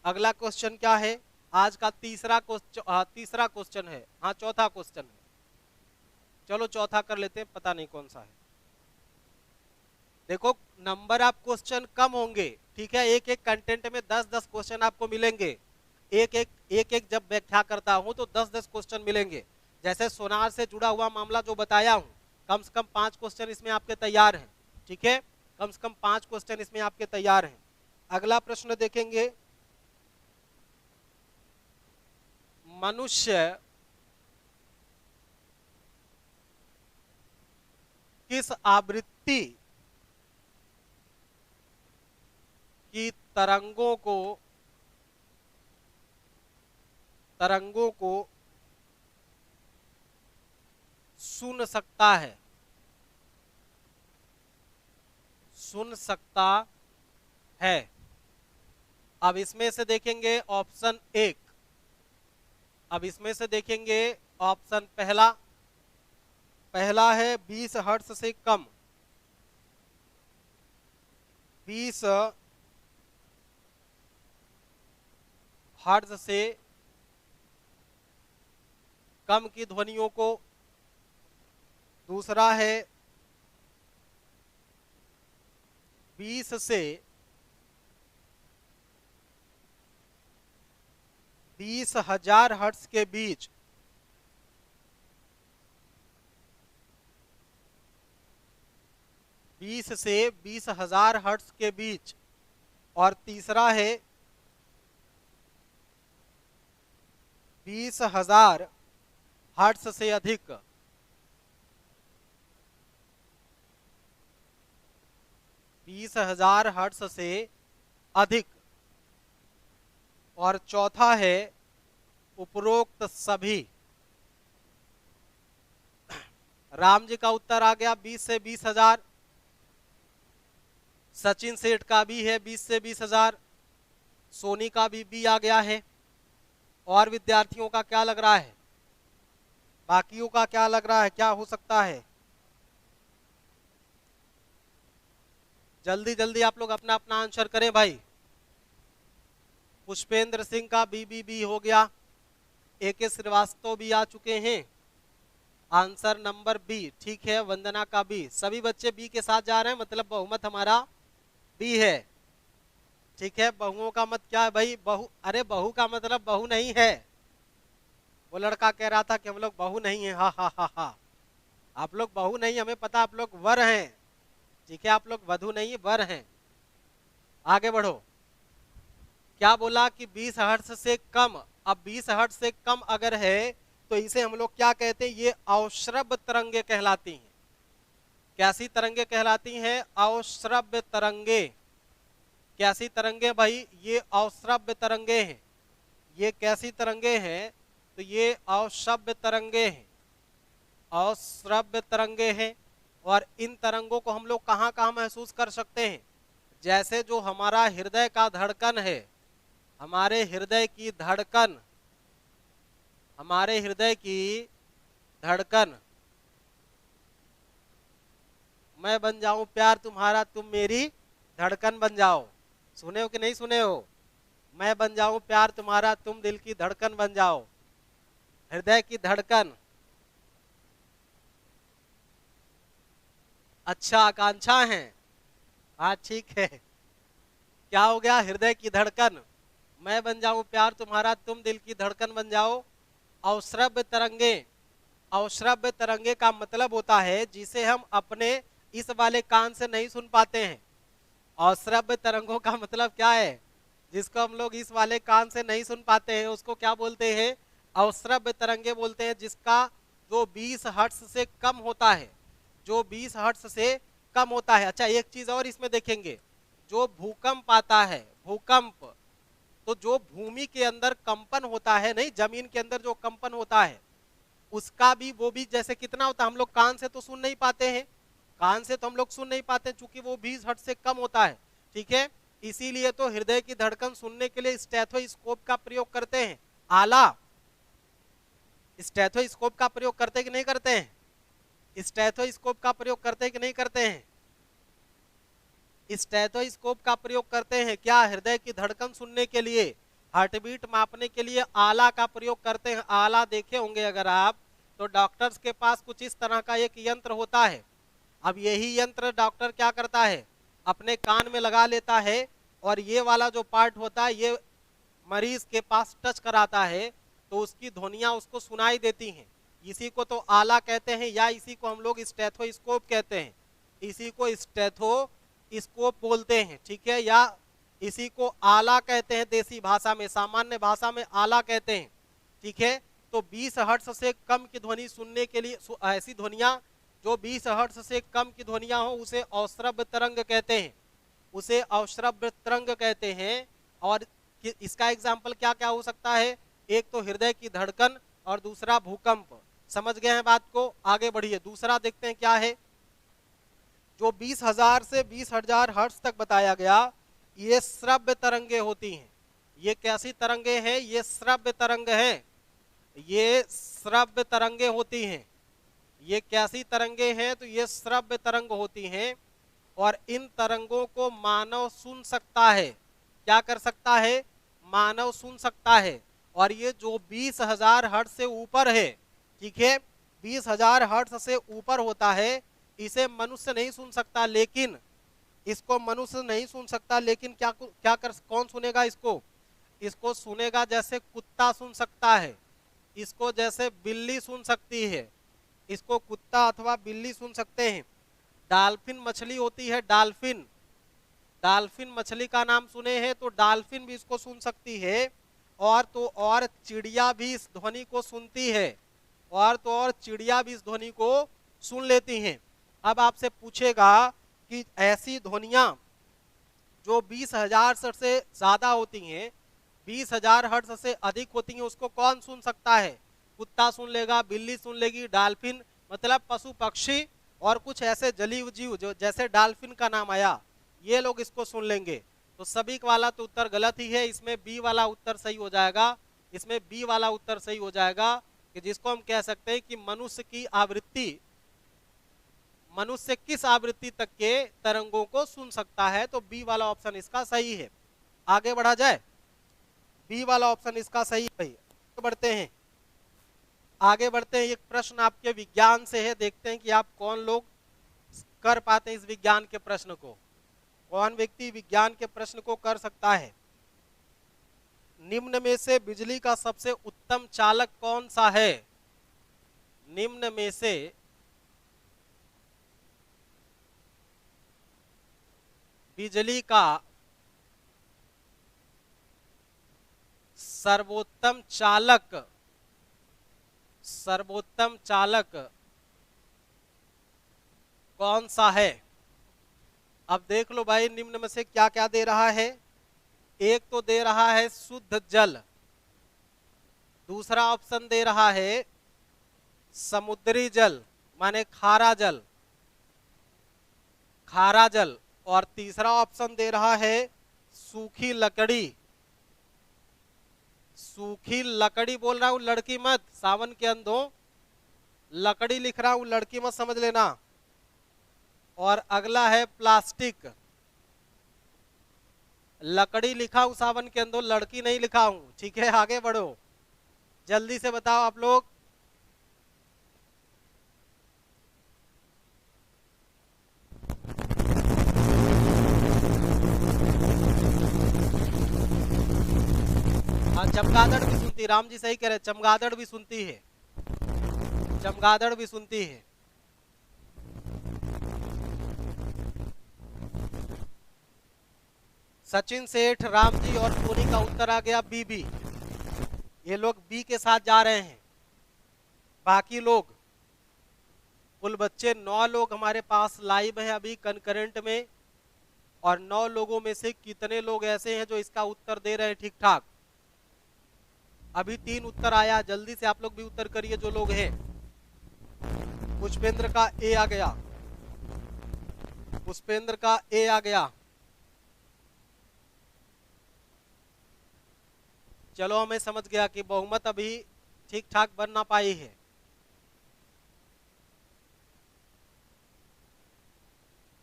अगला क्वेश्चन क्या है? आज का तीसरा क्वेश्चन है, हाँ चौथा क्वेश्चन है। चलो चौथा कर लेते हैं, पता नहीं कौन सा है। देखो नंबर ऑफ क्वेश्चन कम होंगे, ठीक है, एक एक कंटेंट में 10-10 क्वेश्चन आपको मिलेंगे। एक एक जब व्याख्या करता हूं तो 10-10 क्वेश्चन मिलेंगे। जैसे सोनार से जुड़ा हुआ मामला जो बताया हूं, कम से कम 5 क्वेश्चन इसमें आपके तैयार हैं, ठीक है, कम से कम 5 क्वेश्चन इसमें आपके तैयार हैं। अगला प्रश्न देखेंगे, मनुष्य किस आवृत्ति की तरंगों को सुन सकता है, सुन सकता है? अब इसमें से देखेंगे ऑप्शन एक, अब इसमें से देखेंगे ऑप्शन पहला है 20 हर्ट्ज से कम, 20 हर्ट्ज से कम की ध्वनियों को, दूसरा है 20 से 20,000 हर्ट्ज के बीच, बीस से 20,000 हर्ट्ज के बीच, और तीसरा है 20,000 हर्ट्ज से अधिक। 20,000 हर्ट्ज से अधिक, और चौथा है उपरोक्त सभी। राम जी का उत्तर आ गया 20 से 20,000, सचिन सेठ का भी है 20 से 20,000, सोनी का भी आ गया है। और विद्यार्थियों का क्या लग रहा है, बाकियों का क्या लग रहा है, क्या हो सकता है? जल्दी जल्दी आप लोग अपना अपना आंसर करें भाई। पुष्पेंद्र सिंह का बी हो गया, AK श्रीवास्तव भी आ चुके हैं, आंसर नंबर बी ठीक है। वंदना का बी, सभी बच्चे बी के साथ जा रहे हैं, मतलब बहुमत हमारा बी है, ठीक है। बहुओं का मत क्या है भाई? बहु, अरे बहु का मतलब बहु नहीं है। वो लड़का कह रहा था कि हम लोग बहु नहीं है, हा हा हा हा। आप लोग बहु नहीं, हमें पता आप लोग वर हैं, ठीक है। आप लोग वधु नहीं वर हैं। आगे बढ़ो। क्या बोला कि 20 हर्ट्ज से कम। अब 20 हर्ट्ज से कम अगर है तो इसे हम लोग क्या कहते हैं? ये अवश्रव्य तरंगे कहलाती हैं। कैसी तरंगे कहलाती हैं? अवश्रव्य तरंगे। कैसी तरंगे भाई? ये अवश्रव्य तरंगे हैं। ये कैसी तरंगे हैं? तो ये अवश्रव्य तरंगे हैं, अवश्रव्य तरंगे हैं। और इन तरंगों को हम लोग कहाँ कहाँ महसूस कर सकते हैं? जैसे जो हमारा हृदय का धड़कन है, हमारे हृदय की धड़कन, हमारे हृदय की धड़कन, मैं बन जाऊं प्यार तुम्हारा तुम मेरी धड़कन बन जाओ। सुने हो कि नहीं सुने हो? मैं बन जाऊं प्यार तुम्हारा तुम दिल की धड़कन बन जाओ। हृदय की धड़कन, अच्छा आकांक्षा है, हाँ ठीक है। क्या हो गया? हृदय की धड़कन, मैं बन जाऊं प्यार तुम्हारा तुम दिल की धड़कन बन जाओ। अवश्रव्य तरंगे, अवश्रव्य तरंगे का मतलब होता है जिसे हम अपने इस वाले कान से नहीं सुन पाते हैं। अवश्रव्य तरंगों का मतलब क्या है? जिसको हम लोग इस वाले कान से नहीं सुन पाते हैं उसको क्या बोलते हैं? अवश्रव्य तरंगे बोलते हैं। जिसका जो 20 हर्ट्ज से कम होता है, जो 20 हर्ट्ज से कम होता है। अच्छा एक चीज और इसमें देखेंगे, जो भूकंप आता है, भूकंप, तो जो भूमि के अंदर कंपन होता है, नहीं जमीन के अंदर जो कंपन होता है उसका भी, वो भी जैसे कितना होता है, हम लोग कान से तो सुन नहीं पाते हैं, कान से तो हम लोग सुन नहीं पाते चूंकि वो 20 हर्ट्ज से कम होता है, ठीक है। इसीलिए तो हृदय की धड़कन सुनने के लिए स्टेथोस्कोप का प्रयोग करते हैं। आला, स्टेथोस्कोप का प्रयोग करते कि नहीं करते हैं? स्टेथोस्कोप का प्रयोग करते कि नहीं करते हैं? स्टेथोस्कोप का प्रयोग करते हैं क्या? हृदय की धड़कन सुनने के लिए, हार्टबीट मापने के लिए आला का प्रयोग करते हैं। आला देखे होंगे अगर आप, तो डॉक्टर्स के पास कुछ इस तरह का एक यंत्र होता है। अब यही यंत्र डॉक्टर क्या करता है? अपने कान में लगा लेता है, और ये वाला जो पार्ट होता है ये मरीज के पास टच कराता है, तो उसकी ध्वनियां उसको सुनाई देती हैं। इसी को तो आला कहते हैं, या इसी को हम लोग स्टेथोस्कोप कहते हैं। इसी को स्टेथोस्कोप बोलते हैं, ठीक है, या इसी को आला कहते हैं देसी भाषा में, सामान्य भाषा में आला कहते हैं, ठीक है। तो 20 हर्ट्ज से कम की ध्वनि सुनने के लिए, ऐसी ध्वनियां जो 20 हर्ट्ज से कम की ध्वनियां हो उसे अवश्रव्य तरंग कहते हैं, उसे अवश्रव्य तरंग कहते हैं। और इसका एग्जाम्पल क्या क्या हो सकता है? एक तो हृदय की धड़कन और दूसरा भूकंप। समझ गए हैं बात को? आगे बढ़िए, दूसरा देखते हैं क्या है। जो 20,000 से 20,000 हर्ट्ज तक बताया गया, ये श्रव्य तरंगे होती हैं। ये कैसी तरंगे हैं? ये श्रव्य तरंग हैं, ये श्रव्य तरंगे होती हैं। ये कैसी तरंगे हैं? तो ये श्रव्य तरंग होती हैं। और इन तरंगों को मानव सुन सकता है। क्या कर सकता है? मानव सुन सकता है। और ये जो 20,000 हर्ट्ज से ऊपर है, ठीक है, 20,000 हर्ट्ज से ऊपर होता है, इसे मनुष्य नहीं सुन सकता। लेकिन इसको मनुष्य नहीं सुन सकता, लेकिन कौन सुनेगा इसको? इसको सुनेगा जैसे कुत्ता सुन सकता है, इसको जैसे बिल्ली सुन सकती है, इसको कुत्ता अथवा बिल्ली सुन सकते हैं। डॉल्फिन मछली होती है, डॉल्फिन, डॉल्फिन मछली का नाम सुने हैं, तो डॉल्फिन भी इसको सुन सकती है। और तो और चिड़िया भी इस ध्वनि को सुनती है, और तो और चिड़िया भी इस ध्वनि को सुन लेती हैं। अब आपसे पूछेगा कि ऐसी ध्वनियां जो 20,000 से ज्यादा होती हैं, 20,000 हर्ट्ज से अधिक होती हैं, उसको कौन सुन सकता है? कुत्ता सुन लेगा, बिल्ली सुन लेगी, डॉल्फिन मतलब पशु पक्षी और कुछ ऐसे जलीय जीव जो जैसे डॉल्फिन का नाम आया, ये लोग इसको सुन लेंगे। तो सभी वाला तो उत्तर गलत ही है, इसमें बी वाला उत्तर सही हो जाएगा। इसमें बी वाला उत्तर सही हो जाएगा कि जिसको हम कह सकते हैं कि मनुष्य की आवृत्ति, मनुष्य किस आवृत्ति तक के तरंगों को सुन सकता है, तो बी वाला ऑप्शन इसका सही है। आगे बढ़ा जाए, बी वाला ऑप्शन इसका सही है। आगे बढ़ते हैं, आगे बढ़ते हैं। एक प्रश्न आपके विज्ञान से है, देखते हैं कि आप कौन लोग कर पाते हैं इस विज्ञान के प्रश्न को, कौन व्यक्ति विज्ञान के प्रश्न को कर सकता है। निम्न में से बिजली का सबसे उत्तम चालक कौन सा है? निम्न में से बिजली का सर्वोत्तम चालक, सर्वोत्तम चालक कौन सा है? अब देख लो भाई, निम्न में से क्या क्या दे रहा है। एक तो दे रहा है शुद्ध जल, दूसरा ऑप्शन दे रहा है समुद्री जल माने खारा जल, खारा जल, और तीसरा ऑप्शन दे रहा है सूखी लकड़ी। सूखी लकड़ी बोल रहा हूं, लड़की मत, सावन के अंधों लकड़ी लिख रहा हूं, लड़की मत समझ लेना। और अगला है प्लास्टिक। लकड़ी लिखा हूं सावन के अंदर, लड़की नहीं लिखा हूं, ठीक है। आगे बढ़ो, जल्दी से बताओ आप लोग। हाँ, चमगादड़ भी सुनती, राम जी सही कह रहे, चमगादड़ भी सुनती है, चमगादड़ भी सुनती है। सचिन सेठ, राम जी और सोनी का उत्तर आ गया बी। ये लोग बी के साथ जा रहे हैं। बाकी लोग, कुल बच्चे 9 लोग हमारे पास लाइव हैं अभी कनकरेंट में, और 9 लोगों में से कितने लोग ऐसे हैं जो इसका उत्तर दे रहे हैं ठीक ठाक? अभी 3 उत्तर आया, जल्दी से आप लोग भी उत्तर करिए जो लोग हैं। पुष्पेंद्र का ए आ गया, पुष्पेंद्र का ए आ गया। चलो, हमें समझ गया कि बहुमत अभी ठीक ठाक बन ना पाई है।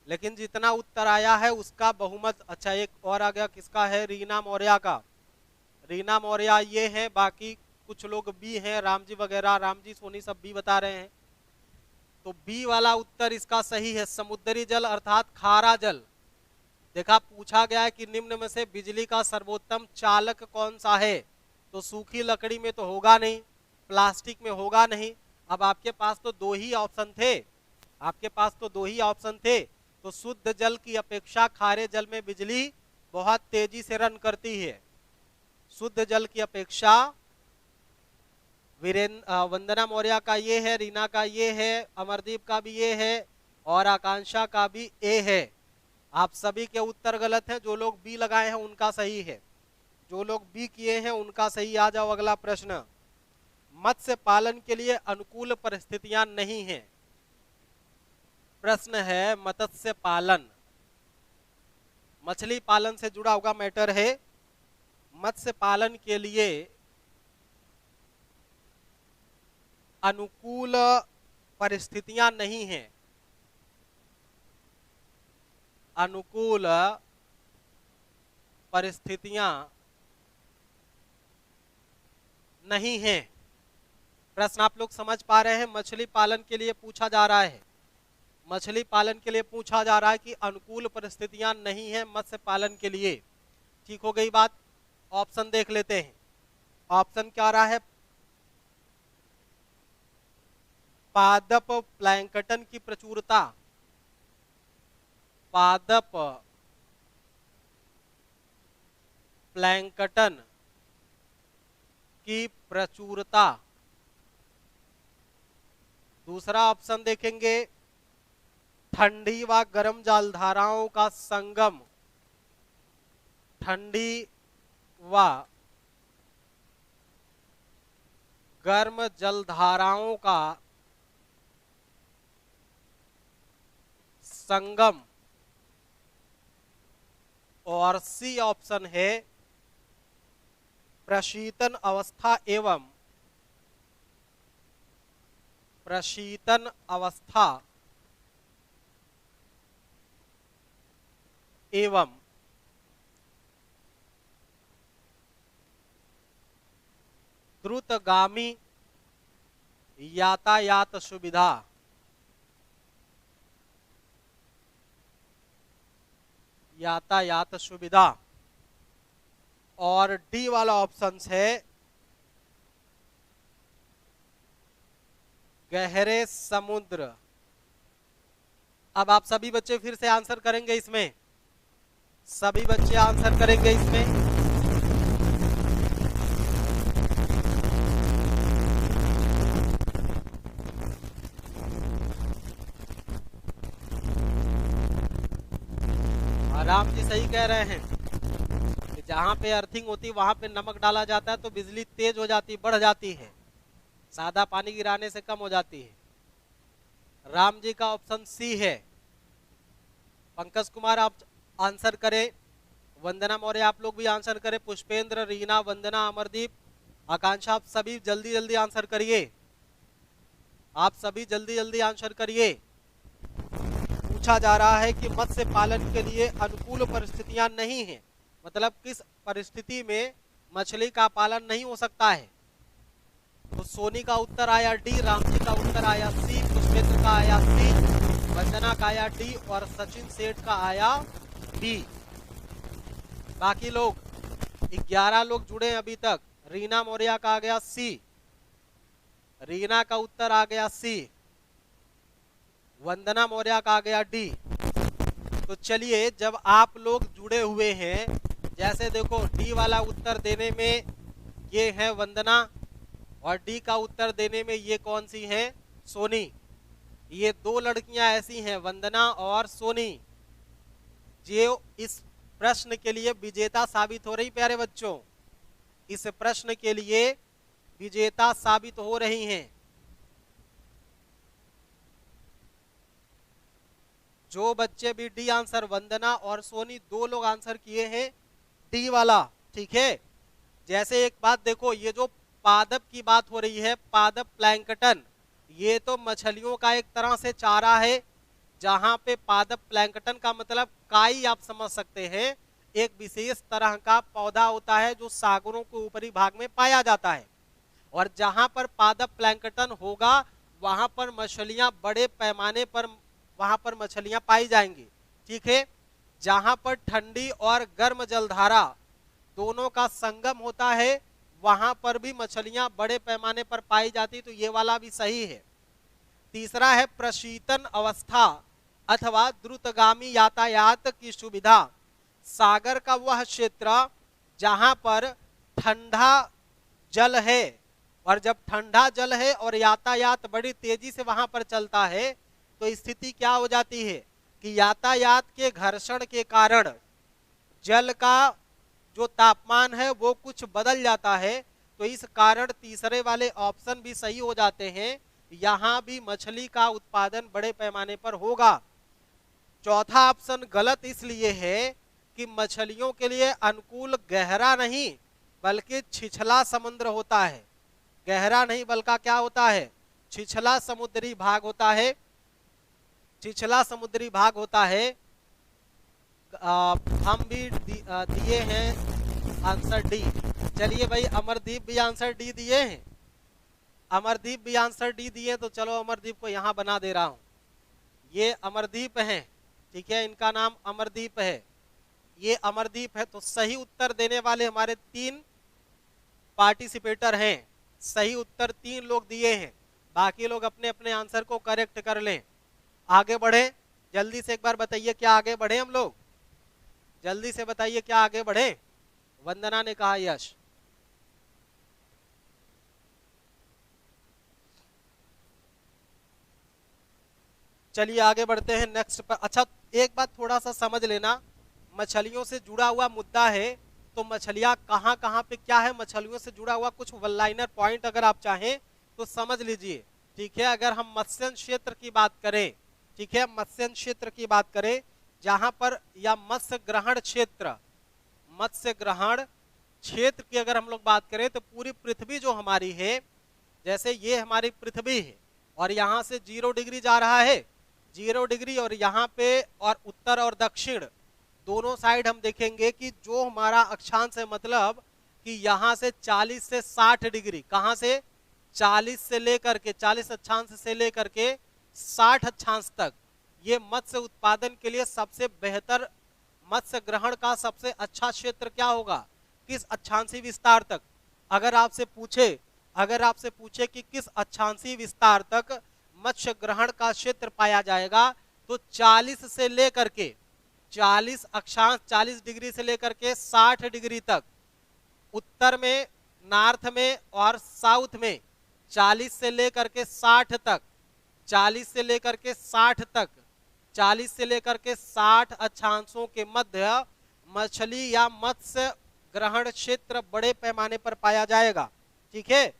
लेकिन जितना उत्तर आया है उसका बहुमत, अच्छा एक और आ गया, किसका है? रीना मौर्य का। रीना मौर्य ये है, बाकी कुछ लोग बी हैं, राम जी वगैरह, राम जी सोनी सब बी बता रहे हैं। तो बी वाला उत्तर इसका सही है, समुद्री जल अर्थात खारा जल। देखा, पूछा गया है कि निम्न में से बिजली का सर्वोत्तम चालक कौन सा है, तो सूखी लकड़ी में तो होगा नहीं, प्लास्टिक में होगा नहीं। अब आपके पास तो 2 ही ऑप्शन थे, आपके पास तो 2 ही ऑप्शन थे। तो शुद्ध जल की अपेक्षा खारे जल में बिजली बहुत तेजी से रन करती है। शुद्ध जल की अपेक्षा वंदना मौर्य का ये है, रीना का ये है, अमरदीप का भी ये है, और आकांक्षा का भी ए है। आप सभी के उत्तर गलत हैं, जो लोग बी लगाए हैं उनका सही है, जो लोग बी किए हैं उनका सही। आ जाओ अगला प्रश्न। मत्स्य पालन के लिए अनुकूल परिस्थितियां नहीं हैं। प्रश्न है मत्स्य पालन, मछली पालन से जुड़ा हुआ मैटर है। मत्स्य पालन के लिए अनुकूल परिस्थितियां नहीं हैं। अनुकूल परिस्थितियां नहीं हैं। प्रश्न आप लोग समझ पा रहे हैं? मछली पालन के लिए पूछा जा रहा है, मछली पालन के लिए पूछा जा रहा है कि अनुकूल परिस्थितियां नहीं है मत्स्य पालन के लिए। ठीक हो गई बात। ऑप्शन देख लेते हैं। ऑप्शन क्या रहा है? पादप प्लैंकटन की प्रचुरता, पादप प्लैंकटन की प्रचुरता। दूसरा ऑप्शन देखेंगे, ठंडी व गर्म जलधाराओं का संगम, ठंडी व गर्म जलधाराओं का संगम। और सी ऑप्शन है प्रशीतन अवस्था एवं प्रशीतन अवस्था एवं द्रुतगामी यातायात सुविधा। यातायात सुविधा। और डी वाला ऑप्शन है गहरे समुद्र। अब आप सभी बच्चे फिर से आंसर करेंगे इसमें, सभी बच्चे आंसर करेंगे इसमें। राम जी सही कह रहे हैं कि जहां पे अर्थिंग होती वहां पे नमक डाला जाता है तो बिजली तेज हो जाती, बढ़ जाती है, सादा पानी गिराने से कम हो जाती है। राम जी का ऑप्शन सी है। पंकज कुमार आप आंसर करें, वंदना मौर्य आप लोग भी आंसर करें, पुष्पेंद्र, रीना, वंदना, अमरदीप, आकांक्षा, आप सभी जल्दी जल्दी आंसर करिए, आप सभी जल्दी जल्दी आंसर करिए। पूछा जा रहा है कि मत्स्य पालन के लिए अनुकूल परिस्थितियां नहीं हैं, मतलब किस परिस्थिति में मछली का पालन नहीं हो सकता है। तो सोनी का उत्तर आया डी, राम जी का उत्तर आया सी, पुष्पेंद्र का आया सी, वंदना का आया डी और सचिन सेठ का आया बी। बाकी लोग 11 लोग जुड़े हैं अभी तक। रीना मौर्य का आ गया सी, रीना का उत्तर आ गया सी, वंदना मौर्य का आ गया डी। तो चलिए, जब आप लोग जुड़े हुए हैं, जैसे देखो डी वाला उत्तर देने में ये है वंदना और डी का उत्तर देने में ये कौन सी है? सोनी। ये दो लड़कियां ऐसी हैं, वंदना और सोनी, जो इस प्रश्न के लिए विजेता साबित हो रही। प्यारे बच्चों, इस प्रश्न के लिए विजेता साबित हो रही हैं। जो बच्चे भी डी आंसर, वंदना और सोनी दो लोग आंसर किए हैं डी वाला, ठीक है। जैसे एक बात देखो, ये जो पादप की बात हो रही है, पादप प्लैंकटन, ये तो मछलियों का एक तरह से चारा है। जहां पे पादप प्लैंकटन का मतलब काई, आप समझ सकते हैं, एक विशेष तरह का पौधा होता है जो सागरों के ऊपरी भाग में पाया जाता है। और जहां पर पादप प्लैंकटन होगा वहां पर मछलियां बड़े पैमाने पर, वहां पर मछलियां पाई जाएंगी, ठीक है। जहां पर ठंडी और गर्म जलधारा दोनों का संगम होता है वहां पर भी मछलियां बड़े पैमाने पर पाई जाती, तो ये वाला भी सही है। तीसरा है प्रशीतन अवस्था अथवा द्रुतगामी यातायात की सुविधा। सागर का वह क्षेत्र जहां पर ठंडा जल है, और जब ठंडा जल है और यातायात बड़ी तेजी से वहां पर चलता है तो स्थिति क्या हो जाती है कि यातायात के घर्षण के कारण जल का जो तापमान है वो कुछ बदल जाता है। तो इस कारण तीसरे वाले ऑप्शन भी सही हो जाते हैं, यहां भी मछली का उत्पादन बड़े पैमाने पर होगा। चौथा ऑप्शन गलत इसलिए है कि मछलियों के लिए अनुकूल गहरा नहीं बल्कि छिछला समुद्र होता है। गहरा नहीं बल्कि क्या होता है? छिछला समुद्री भाग होता है, छिछला समुद्री भाग होता है। हम भी दिए हैं आंसर डी। चलिए भाई, अमरदीप भी आंसर डी दिए हैं, अमरदीप भी आंसर डी दिए, तो चलो अमरदीप को यहाँ बना दे रहा हूँ। ये अमरदीप हैं, ठीक है, इनका नाम अमरदीप है, ये अमरदीप है। तो सही उत्तर देने वाले हमारे 3 पार्टिसिपेटर हैं, सही उत्तर 3 लोग दिए हैं, बाकी लोग अपने अपने आंसर को करेक्ट कर लें। आगे बढ़े, जल्दी से एक बार बताइए क्या आगे बढ़े हम लोग, जल्दी से बताइए क्या आगे बढ़े। वंदना ने कहा यश। चलिए आगे बढ़ते हैं नेक्स्ट पर। अच्छा, एक बात थोड़ा सा समझ लेना, मछलियों से जुड़ा हुआ मुद्दा है, तो मछलियां कहाँ कहाँ पे क्या है, मछलियों से जुड़ा हुआ कुछ वन लाइनर पॉइंट अगर आप चाहें तो समझ लीजिए, ठीक है। अगर हम मत्स्य क्षेत्र की बात करें, ठीक है, मत्स्य क्षेत्र की बात करें जहां पर, या मत्स्य ग्रहण क्षेत्र, मत्स्य ग्रहण क्षेत्र की अगर हम लोग बात करें तो पूरी पृथ्वी जो हमारी है, जैसे ये हमारी पृथ्वी है और यहाँ से 0 डिग्री जा रहा है, 0 डिग्री, और यहाँ पे और उत्तर और दक्षिण दोनों साइड हम देखेंगे कि जो हमारा अक्षांश है, मतलब कि यहाँ से 40 से 60 डिग्री, कहाँ से 40 से लेकर के 40 अक्षांश से लेकर के 60 अक्षांश तक, ये मत्स्य उत्पादन के लिए सबसे बेहतर, मत्स्य ग्रहण का सबसे अच्छा क्षेत्र क्या होगा, किस अक्षांशीय विस्तार तक। अगर आपसे पूछे, अगर आपसे पूछे कि किस अक्षांशीय विस्तार तक मत्स्य ग्रहण का क्षेत्र पाया जाएगा, तो 40 से लेकर के 40 अक्षांश, 40 डिग्री से लेकर के 60 डिग्री तक, उत्तर में, नॉर्थ में और साउथ में 40 से लेकर के 60 तक, 40 से लेकर के 60 तक, 40 से लेकर के 60 अक्षांशों के मध्य मछली या मत्स्य ग्रहण क्षेत्र बड़े पैमाने पर पाया जाएगा, ठीक है।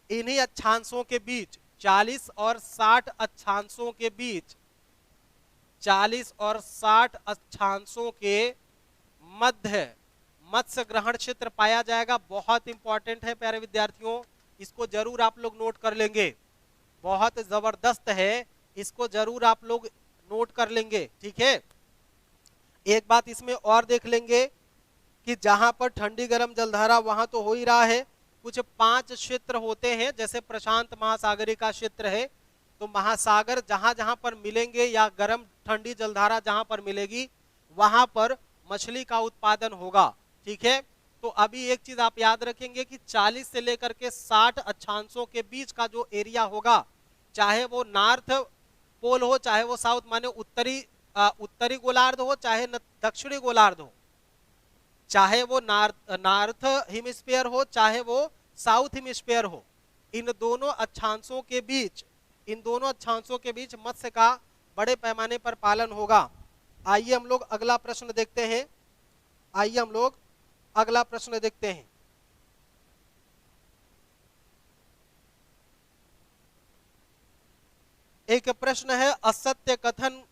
इन्हीं अक्षांशों के बीच, 40 और 60 अक्षांशों के बीच, 40 और 60 अक्षांशों के मध्य मत्स्य ग्रहण क्षेत्र पाया जाएगा। बहुत इंपॉर्टेंट है प्यारे विद्यार्थियों, इसको जरूर आप लोग नोट कर लेंगे, बहुत जबरदस्त है, इसको जरूर आप लोग नोट कर लेंगे, ठीक है। एक बात इसमें और देख लेंगे कि जहां पर ठंडी गर्म जलधारा वहां तो हो ही रहा है, कुछ 5 क्षेत्र होते हैं, जैसे प्रशांत महासागरीय का क्षेत्र है, तो महासागर जहां जहां पर मिलेंगे या गर्म ठंडी जलधारा जहां पर मिलेगी वहां पर मछली का उत्पादन होगा, ठीक है। तो अभी एक चीज आप याद रखेंगे कि 40 से लेकर के 60 अक्षांशों के बीच का जो एरिया होगा, चाहे वो नॉर्थ पोल हो, चाहे वो साउथ माने उत्तरी गोलार्ध हो, चाहे दक्षिणी गोलार्ध हो, चाहे वो नॉर्थ हेमिस्फीयर हो, चाहे वो साउथ हेमिस्फीयर हो, इन दोनों अक्षांशों के बीच, इन दोनों अक्षांशों के बीच मत्स्य का बड़े पैमाने पर पालन होगा। आइए हम लोग अगला प्रश्न देखते हैं, आइए हम लोग अगला प्रश्न देखते हैं। एक प्रश्न है असत्य कथन,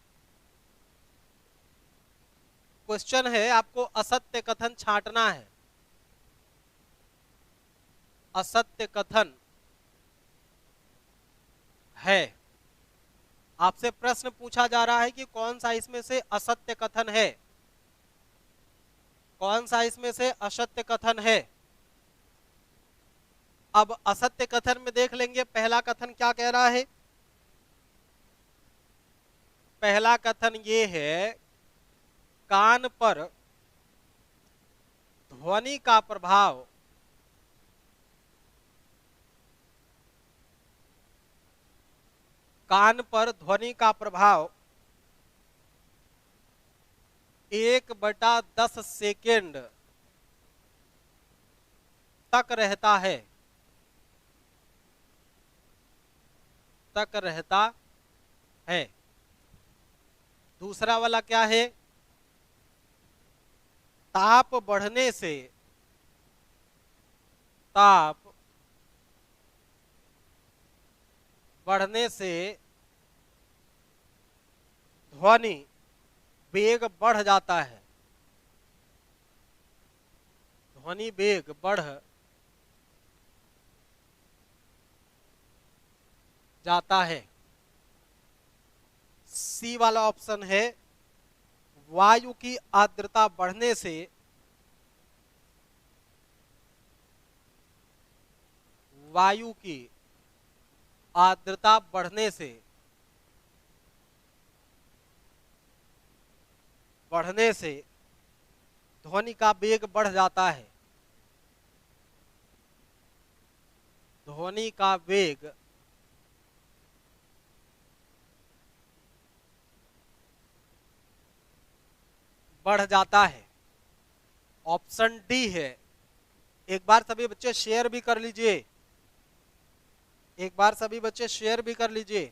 क्वेश्चन है, आपको असत्य कथन छांटना है, असत्य कथन है। आपसे प्रश्न पूछा जा रहा है कि कौन सा इसमें से असत्य कथन है, कौन सा इसमें से असत्य कथन है। अब असत्य कथन में देख लेंगे, पहला कथन क्या कह रहा है, पहला कथन ये है, कान पर ध्वनि का प्रभाव कान पर ध्वनि का प्रभाव 1/10 सेकेंड तक रहता है, तक रहता है। दूसरा वाला क्या है, ताप बढ़ने से, ताप बढ़ने से ध्वनि वेग बढ़ जाता है, ध्वनि वेग बढ़ जाता है। सी वाला ऑप्शन है वायु की आर्द्रता बढ़ने से वायु की आर्द्रता बढ़ने से ध्वनि का वेग बढ़ जाता है। ध्वनि का वेग बढ़ जाता है। ऑप्शन डी है। एक बार सभी बच्चे शेयर भी कर लीजिए, एक बार सभी बच्चे शेयर भी कर लीजिए।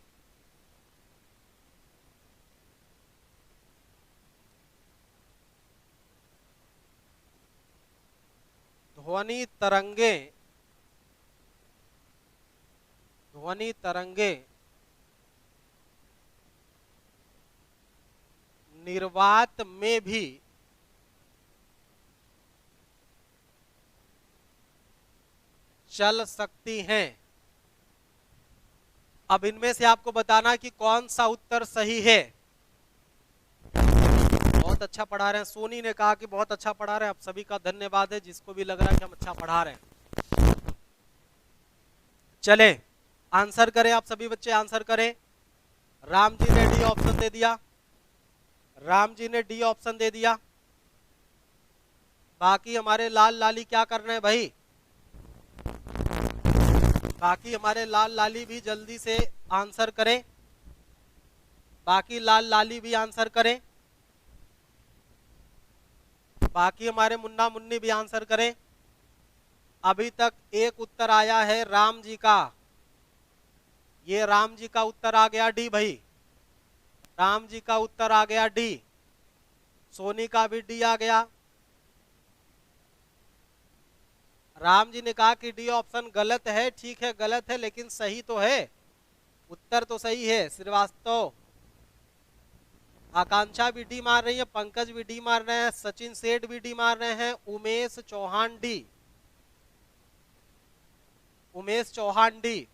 ध्वनि तरंगे निर्वात में भी चल सकती हैं। अब इनमें से आपको बताना कि कौन सा उत्तर सही है। बहुत अच्छा पढ़ा रहे हैं, सोनी ने कहा कि बहुत अच्छा पढ़ा रहे हैं। आप सभी का धन्यवाद है, जिसको भी लग रहा है कि हम अच्छा पढ़ा रहे हैं। चले आंसर करें, आप सभी बच्चे आंसर करें। राम जी ने डी ऑप्शन दे दिया, राम जी ने डी ऑप्शन दे दिया। बाकी हमारे लाल लाली क्या कर रहे हैं भाई? बाकी हमारे लाल लाली भी जल्दी से आंसर करें। बाकी लाल लाली भी आंसर करें। बाकी हमारे मुन्ना मुन्नी भी आंसर करें। अभी तक एक उत्तर आया है राम जी का, ये राम जी का उत्तर आ गया डी भाई, राम जी का उत्तर आ गया डी। सोनी का भी डी आ गया। राम जी ने कहा कि डी ऑप्शन गलत है। ठीक है, गलत है लेकिन सही तो है, उत्तर तो सही है। श्रीवास्तव, आकांक्षा भी डी मार रही है, पंकज भी डी मार रहे हैं, सचिन सेठ भी डी मार रहे हैं, उमेश चौहान डी, उमेश चौहान डी।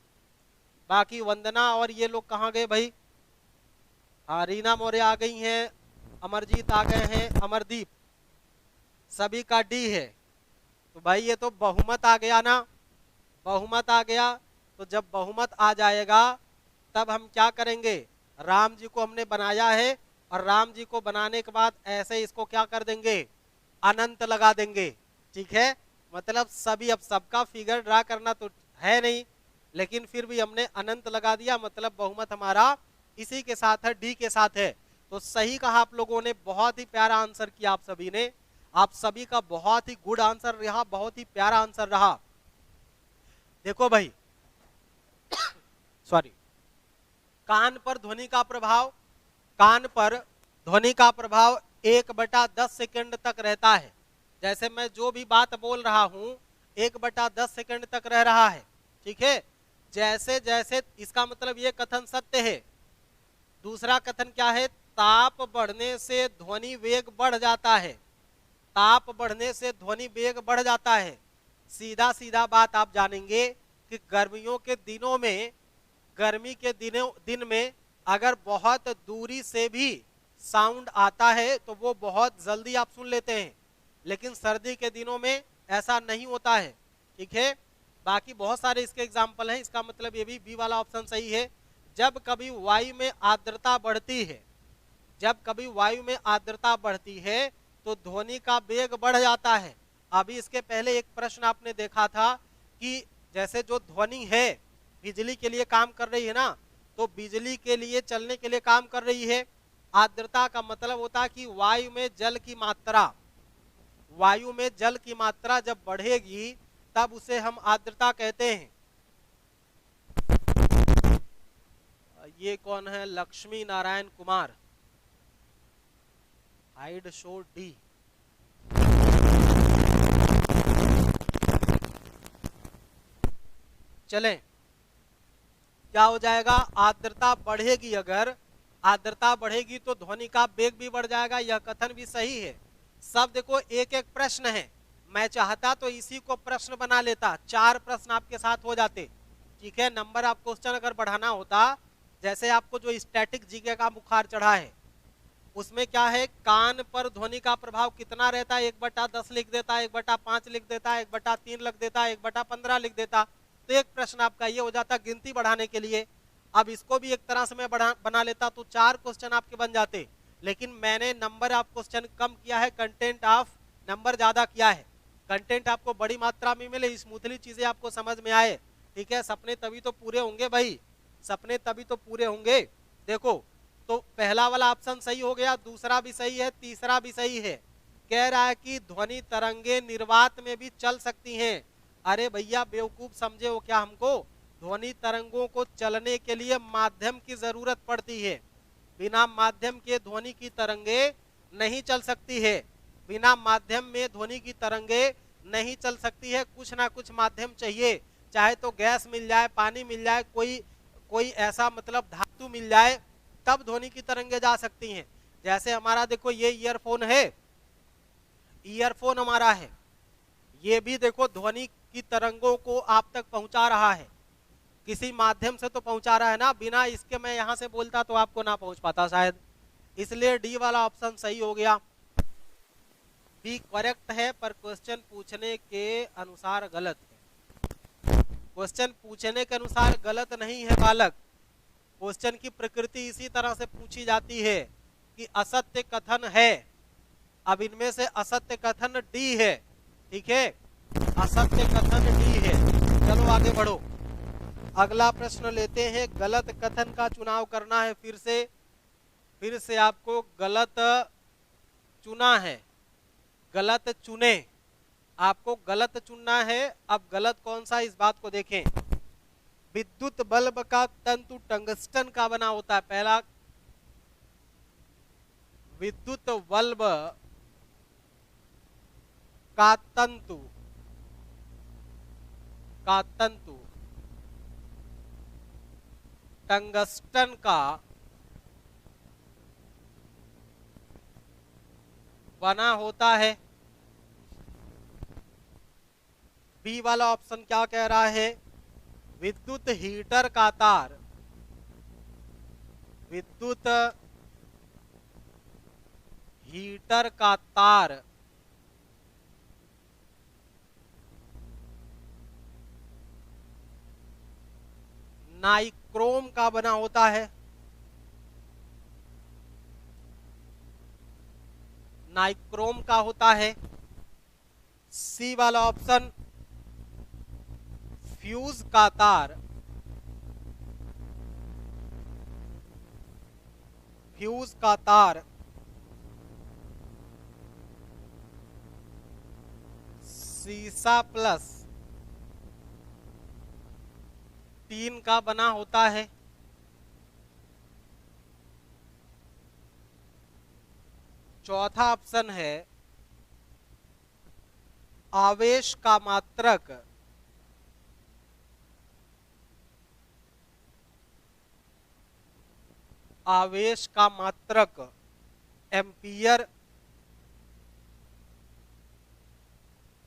बाकी वंदना और ये लोग कहाँ गए भाई? हाँ, रीना मौर्य आ गई हैं, अमरजीत आ गए हैं, अमरदीप, सभी का डी है। तो भाई ये तो बहुमत आ गया ना, बहुमत आ गया। तो जब बहुमत आ जाएगा तब हम क्या करेंगे? राम जी को हमने बनाया है और राम जी को बनाने के बाद ऐसे इसको क्या कर देंगे? अनंत लगा देंगे। ठीक है, मतलब सभी, अब सबका फिगर ड्रा करना तो है नहीं, लेकिन फिर भी हमने अनंत लगा दिया, मतलब बहुमत हमारा इसी के साथ है, डी के साथ है। तो सही कहा आप लोगों ने, बहुत ही प्यारा आंसर किया आप सभी ने, आप सभी का बहुत ही गुड आंसर रहा, बहुत ही प्यारा आंसर रहा। देखो भाई सॉरी, कान पर ध्वनि का प्रभाव, कान पर ध्वनि का प्रभाव 1/10 सेकंड तक रहता है। जैसे मैं जो भी बात बोल रहा हूं 1/10 सेकंड तक रह रहा है। ठीक है, जैसे जैसे, इसका मतलब ये कथन सत्य है। दूसरा कथन क्या है? ताप बढ़ने से ध्वनि वेग बढ़ जाता है, ताप बढ़ने से ध्वनि वेग बढ़ जाता है। सीधा सीधा बात आप जानेंगे कि गर्मियों के दिनों में, गर्मी के दिन में अगर बहुत दूरी से भी साउंड आता है तो वो बहुत जल्दी आप सुन लेते हैं, लेकिन सर्दी के दिनों में ऐसा नहीं होता है। ठीक है, बाकी बहुत सारे इसके एग्जाम्पल हैं। इसका मतलब ये भी बी वाला ऑप्शन सही है। जब कभी वायु में आर्द्रता बढ़ती है, जब कभी वायु में आर्द्रता बढ़ती है तो ध्वनि का वेग बढ़ जाता है। अभी इसके पहले एक प्रश्न आपने देखा था कि जैसे जो ध्वनि है बिजली के लिए काम कर रही है ना, तो बिजली के लिए चलने के लिए काम कर रही है। आर्द्रता का मतलब होता है कि वायु में जल की मात्रा, वायु में जल की मात्रा जब बढ़ेगी तब उसे हम आर्द्रता कहते हैं। ये कौन है? Lakshmi Narayan Kumar, hide show D. चलें, क्या हो जाएगा? आर्द्रता बढ़ेगी, अगर आर्द्रता बढ़ेगी तो ध्वनि का वेग भी बढ़ जाएगा। यह कथन भी सही है। सब देखो एक एक प्रश्न है, मैं चाहता तो इसी को प्रश्न बना लेता, 4 प्रश्न आपके साथ हो जाते। ठीक है, नंबर आप क्वेश्चन अगर बढ़ाना होता, जैसे आपको जो स्टैटिक जीके का बुखार चढ़ा है उसमें क्या है, कान पर ध्वनि का प्रभाव कितना रहता है, 1/10 लिख देता, 1/5 लिख देता, 1/3 लिख देता, 1/15 लिख देता। तो एक प्रश्न आपका ये हो जाता गिनती बढ़ाने के लिए। अब इसको भी एक तरह से मैं बना लेता तो 4 क्वेश्चन आपके बन जाते, लेकिन मैंने नंबर ऑफ क्वेश्चन कम किया है, कंटेंट ऑफ नंबर ज्यादा किया है। कंटेंट आपको बड़ी मात्रा में मिले, स्मूथली चीजें आपको समझ में आए, ठीक है। सपने तभी तो पूरे होंगे भाई, सपने तभी तो पूरे होंगे। देखो, तो पहला वाला ऑप्शन सही हो गया, दूसरा भी सही है, तीसरा भी सही है। कह रहा है कि ध्वनि तरंगे निर्वात में भी चल सकती हैं। अरे भैया बेवकूफ समझे हो क्या हमको? ध्वनि तरंगों को चलने के लिए माध्यम की जरूरत पड़ती है। बिना माध्यम के ध्वनि की तरंगे नहीं चल सकती है। बिना माध्यम में ध्वनि की तरंगे नहीं चल सकती है। कुछ ना कुछ माध्यम चाहिए, चाहे तो गैस मिल जाए, पानी मिल जाए, कोई कोई ऐसा मतलब धातु मिल जाए, तब ध्वनि की तरंगे जा सकती हैं। जैसे हमारा देखो ये ईयरफोन है, ईयरफोन हमारा है, ये भी देखो ध्वनि की तरंगों को आप तक पहुंचा रहा है, किसी माध्यम से तो पहुंचा रहा है ना। बिना इसके मैं यहां से बोलता तो आपको ना पहुंच पाता शायद, इसलिए डी वाला ऑप्शन सही हो गया। बी करेक्ट है, पर क्वेश्चन पूछने के अनुसार गलत है। क्वेश्चन पूछने के अनुसार गलत नहीं है बालक, क्वेश्चन की प्रकृति इसी तरह से पूछी जाती है कि असत्य कथन है। अब इनमें से असत्य कथन डी है, ठीक है, असत्य कथन डी है। चलो आगे बढ़ो, अगला प्रश्न लेते हैं। गलत कथन का चुनाव करना है, फिर से आपको गलत चुना है, गलत चुने, आपको गलत चुनना है। अब गलत कौन सा, इस बात को देखें। विद्युत बल्ब का तंतु टंगस्टन का बना होता है। पहला, विद्युत बल्ब का तंतु टंगस्टन का बना होता है। बी वाला ऑप्शन क्या कह रहा है, विद्युत हीटर का तार, विद्युत हीटर का तार नाइक्रोम का बना होता है। नाइक्रोम का होता है। सी वाला ऑप्शन, फ्यूज का तार, फ्यूज का तार सीसा प्लस टीन का बना होता है। चौथा ऑप्शन है, आवेश का मात्रक एम्पियर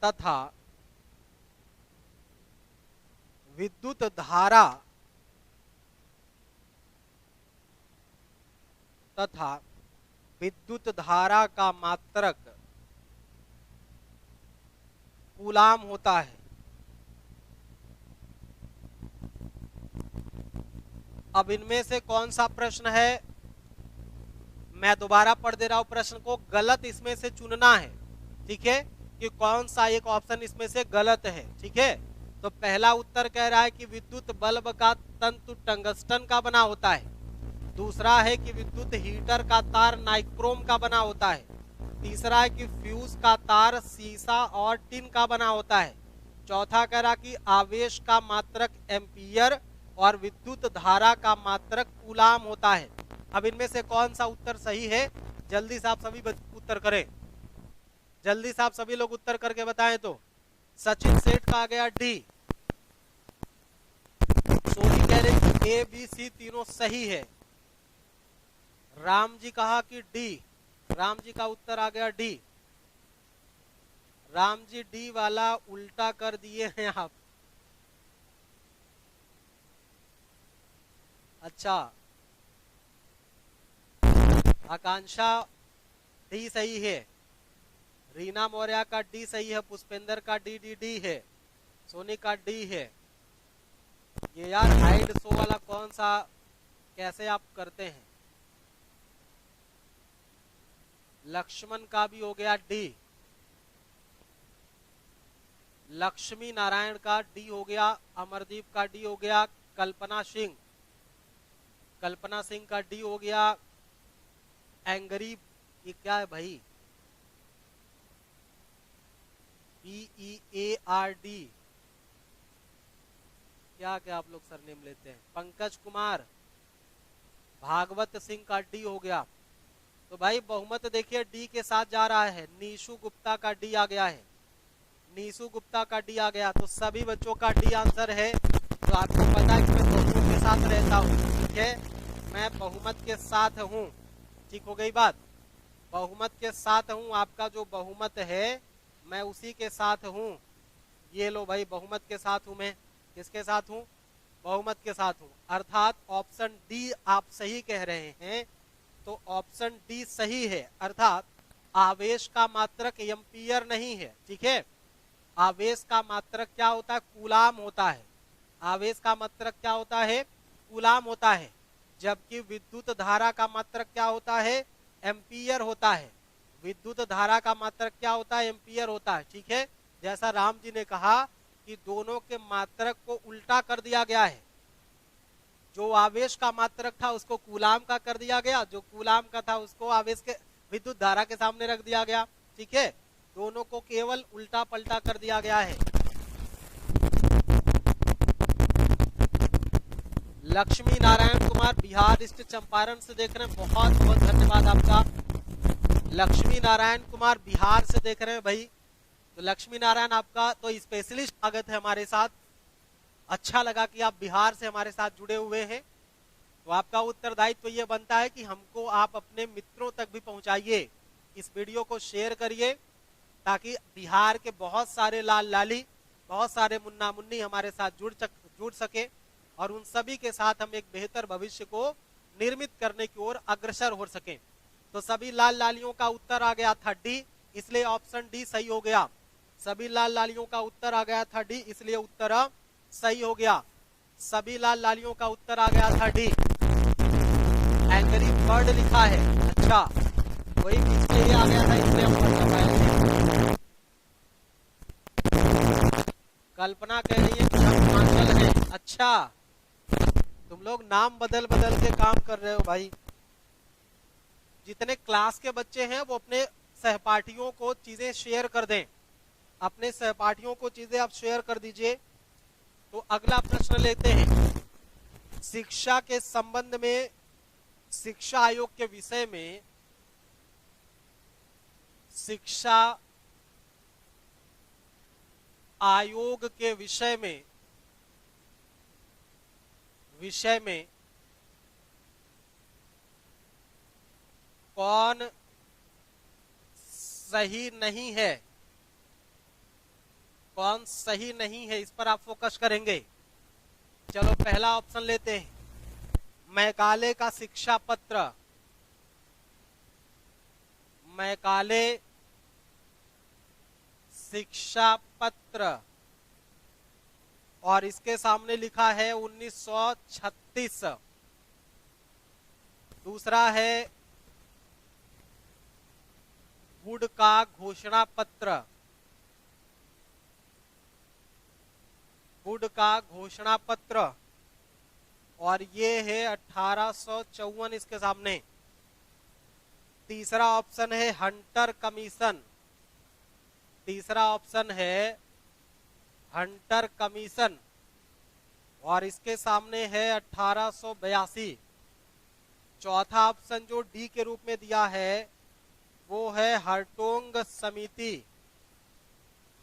तथा विद्युत धारा का मात्रक कूलाम होता है। अब इनमें से कौन सा प्रश्न है, मैं दोबारा पढ़ दे रहा हूं प्रश्न को, गलत इसमें से चुनना है, ठीक है, कि कौन सा एक ऑप्शन इसमें से गलत है, ठीक है। तो पहला उत्तर कह रहा है कि विद्युत बल्ब का तंतु टंगस्टन का बना होता है। दूसरा है कि विद्युत हीटर का तार नाइक्रोम का बना होता है। तीसरा है कि फ्यूज का तार सीसा और टिन का बना होता है। चौथा कह रहा कि आवेश का मात्रक एम्पियर और विद्युत धारा का मात्रक कूलाम होता है। अब इनमें से कौन सा उत्तर सही है, जल्दी से आप सभी उत्तर करें, जल्दी से आप सभी लोग उत्तर करके बताएं। तो सचिन सेठ का आ गया डी, सोनी कह रहे कि ए बी सी तीनों सही है। राम जी कहा कि डी, राम जी का उत्तर आ गया डी। राम जी डी वाला उल्टा कर दिए हैं आप, अच्छा आकांक्षा डी सही है, रीना मौर्य का डी सही है, पुष्पेंद्र का डी डी डी है, सोनी का डी है। ये यार हाइड शो वाला कौन सा कैसे आप करते हैं? लक्ष्मण का भी हो गया डी, लक्ष्मी नारायण का डी हो गया, अमरदीप का डी हो गया, कल्पना सिंह का डी हो गया, एंगरी ये क्या है भाई, PEARD क्या क्या आप लोग सरनेम लेते हैं। पंकज कुमार, भागवत सिंह का डी हो गया। तो भाई बहुमत देखिए डी के साथ जा रहा है। नीशु गुप्ता का डी आ गया है, नीशु गुप्ता का डी आ गया। तो सभी बच्चों का डी आंसर है। तो आपको पता है कि मैं बहुमत के साथ रहता हूँ, ठीक है, मैं बहुमत के साथ हूँ। ठीक हो गई बात, बहुमत के साथ हूँ। आपका जो बहुमत है मैं उसी के साथ हूँ। ये लो भाई, बहुमत के साथ हूँ मैं। किसके साथ हूँ? बहुमत के साथ हूँ। अर्थात ऑप्शन डी आप सही कह रहे हैं। तो ऑप्शन डी सही है, अर्थात आवेश का मात्रक एम्पियर नहीं है। ठीक है, आवेश का मात्रक क्या होता है? कूलाम होता है। आवेश का मात्रक क्या होता है? कूलाम होता है। जबकि विद्युत धारा का मात्रक क्या होता है? एम्पियर होता है। विद्युत धारा का मात्रक क्या होता है? एम्पियर होता है। ठीक है, जैसा राम जी ने कहा कि दोनों के मात्रक को उल्टा कर दिया गया है। जो आवेश का मात्रक था उसको कूलाम का कर दिया गया, जो कूलाम का था उसको आवेश के विद्युत धारा के सामने रख दिया गया। ठीक है, दोनों को केवल उल्टा पलटा कर दिया गया है। लक्ष्मी नारायण कुमार बिहार ईस्ट चंपारण से देख रहे हैं, बहुत बहुत धन्यवाद आपका। लक्ष्मी नारायण कुमार बिहार से देख रहे हैं भाई। तो लक्ष्मी नारायण आपका तो स्पेशली स्वागत है हमारे साथ। अच्छा लगा कि आप बिहार से हमारे साथ जुड़े हुए हैं। तो आपका उत्तरदायित्व ये बनता है कि हमको आप अपने मित्रों तक भी पहुंचाइए, इस वीडियो को शेयर करिए, ताकि बिहार के बहुत सारे लाल लाली, बहुत सारे मुन्ना मुन्नी हमारे साथ जुड़ सके और उन सभी के साथ हम एक बेहतर भविष्य को निर्मित करने की ओर अग्रसर हो सके। तो सभी लाल लालियों का उत्तर आ गया था डी, इसलिए ऑप्शन डी सही हो गया। सभी लाल लालियों का उत्तर आ गया था डी, इसलिए उत्तर सही हो गया। सभी लाल लालियों का उत्तर आ गया था डी। एंग्री बर्ड लिखा है, अच्छा वही बीच में ये आ गया था, इसलिए हम पढ़ पाए। कल्पना कह रही है कि हम हिमाचल हैं। अच्छा, तुम लोग नाम बदल बदल के काम कर रहे हो भाई। जितने क्लास के बच्चे हैं वो अपने सहपाठियों को चीजें शेयर कर दें, अपने सहपाठियों को चीजें आप शेयर कर दीजिए। तो अगला प्रश्न लेते हैं। शिक्षा के संबंध में, शिक्षा आयोग के विषय में, शिक्षा आयोग के विषय में कौन सही नहीं है, कौन सही नहीं है, इस पर आप फोकस करेंगे। चलो पहला ऑप्शन लेते हैं, मैकाले का शिक्षा पत्र। मैकाले शिक्षा पत्र और इसके सामने लिखा है 1936। दूसरा है वुड का घोषणा पत्र, वुड का घोषणा पत्र, और ये है 1854 इसके सामने। तीसरा ऑप्शन है हंटर कमीशन, तीसरा ऑप्शन है हंटर कमीशन और इसके सामने है 1882। चौथा ऑप्शन जो डी के रूप में दिया है वो है हर्टोंग समिति,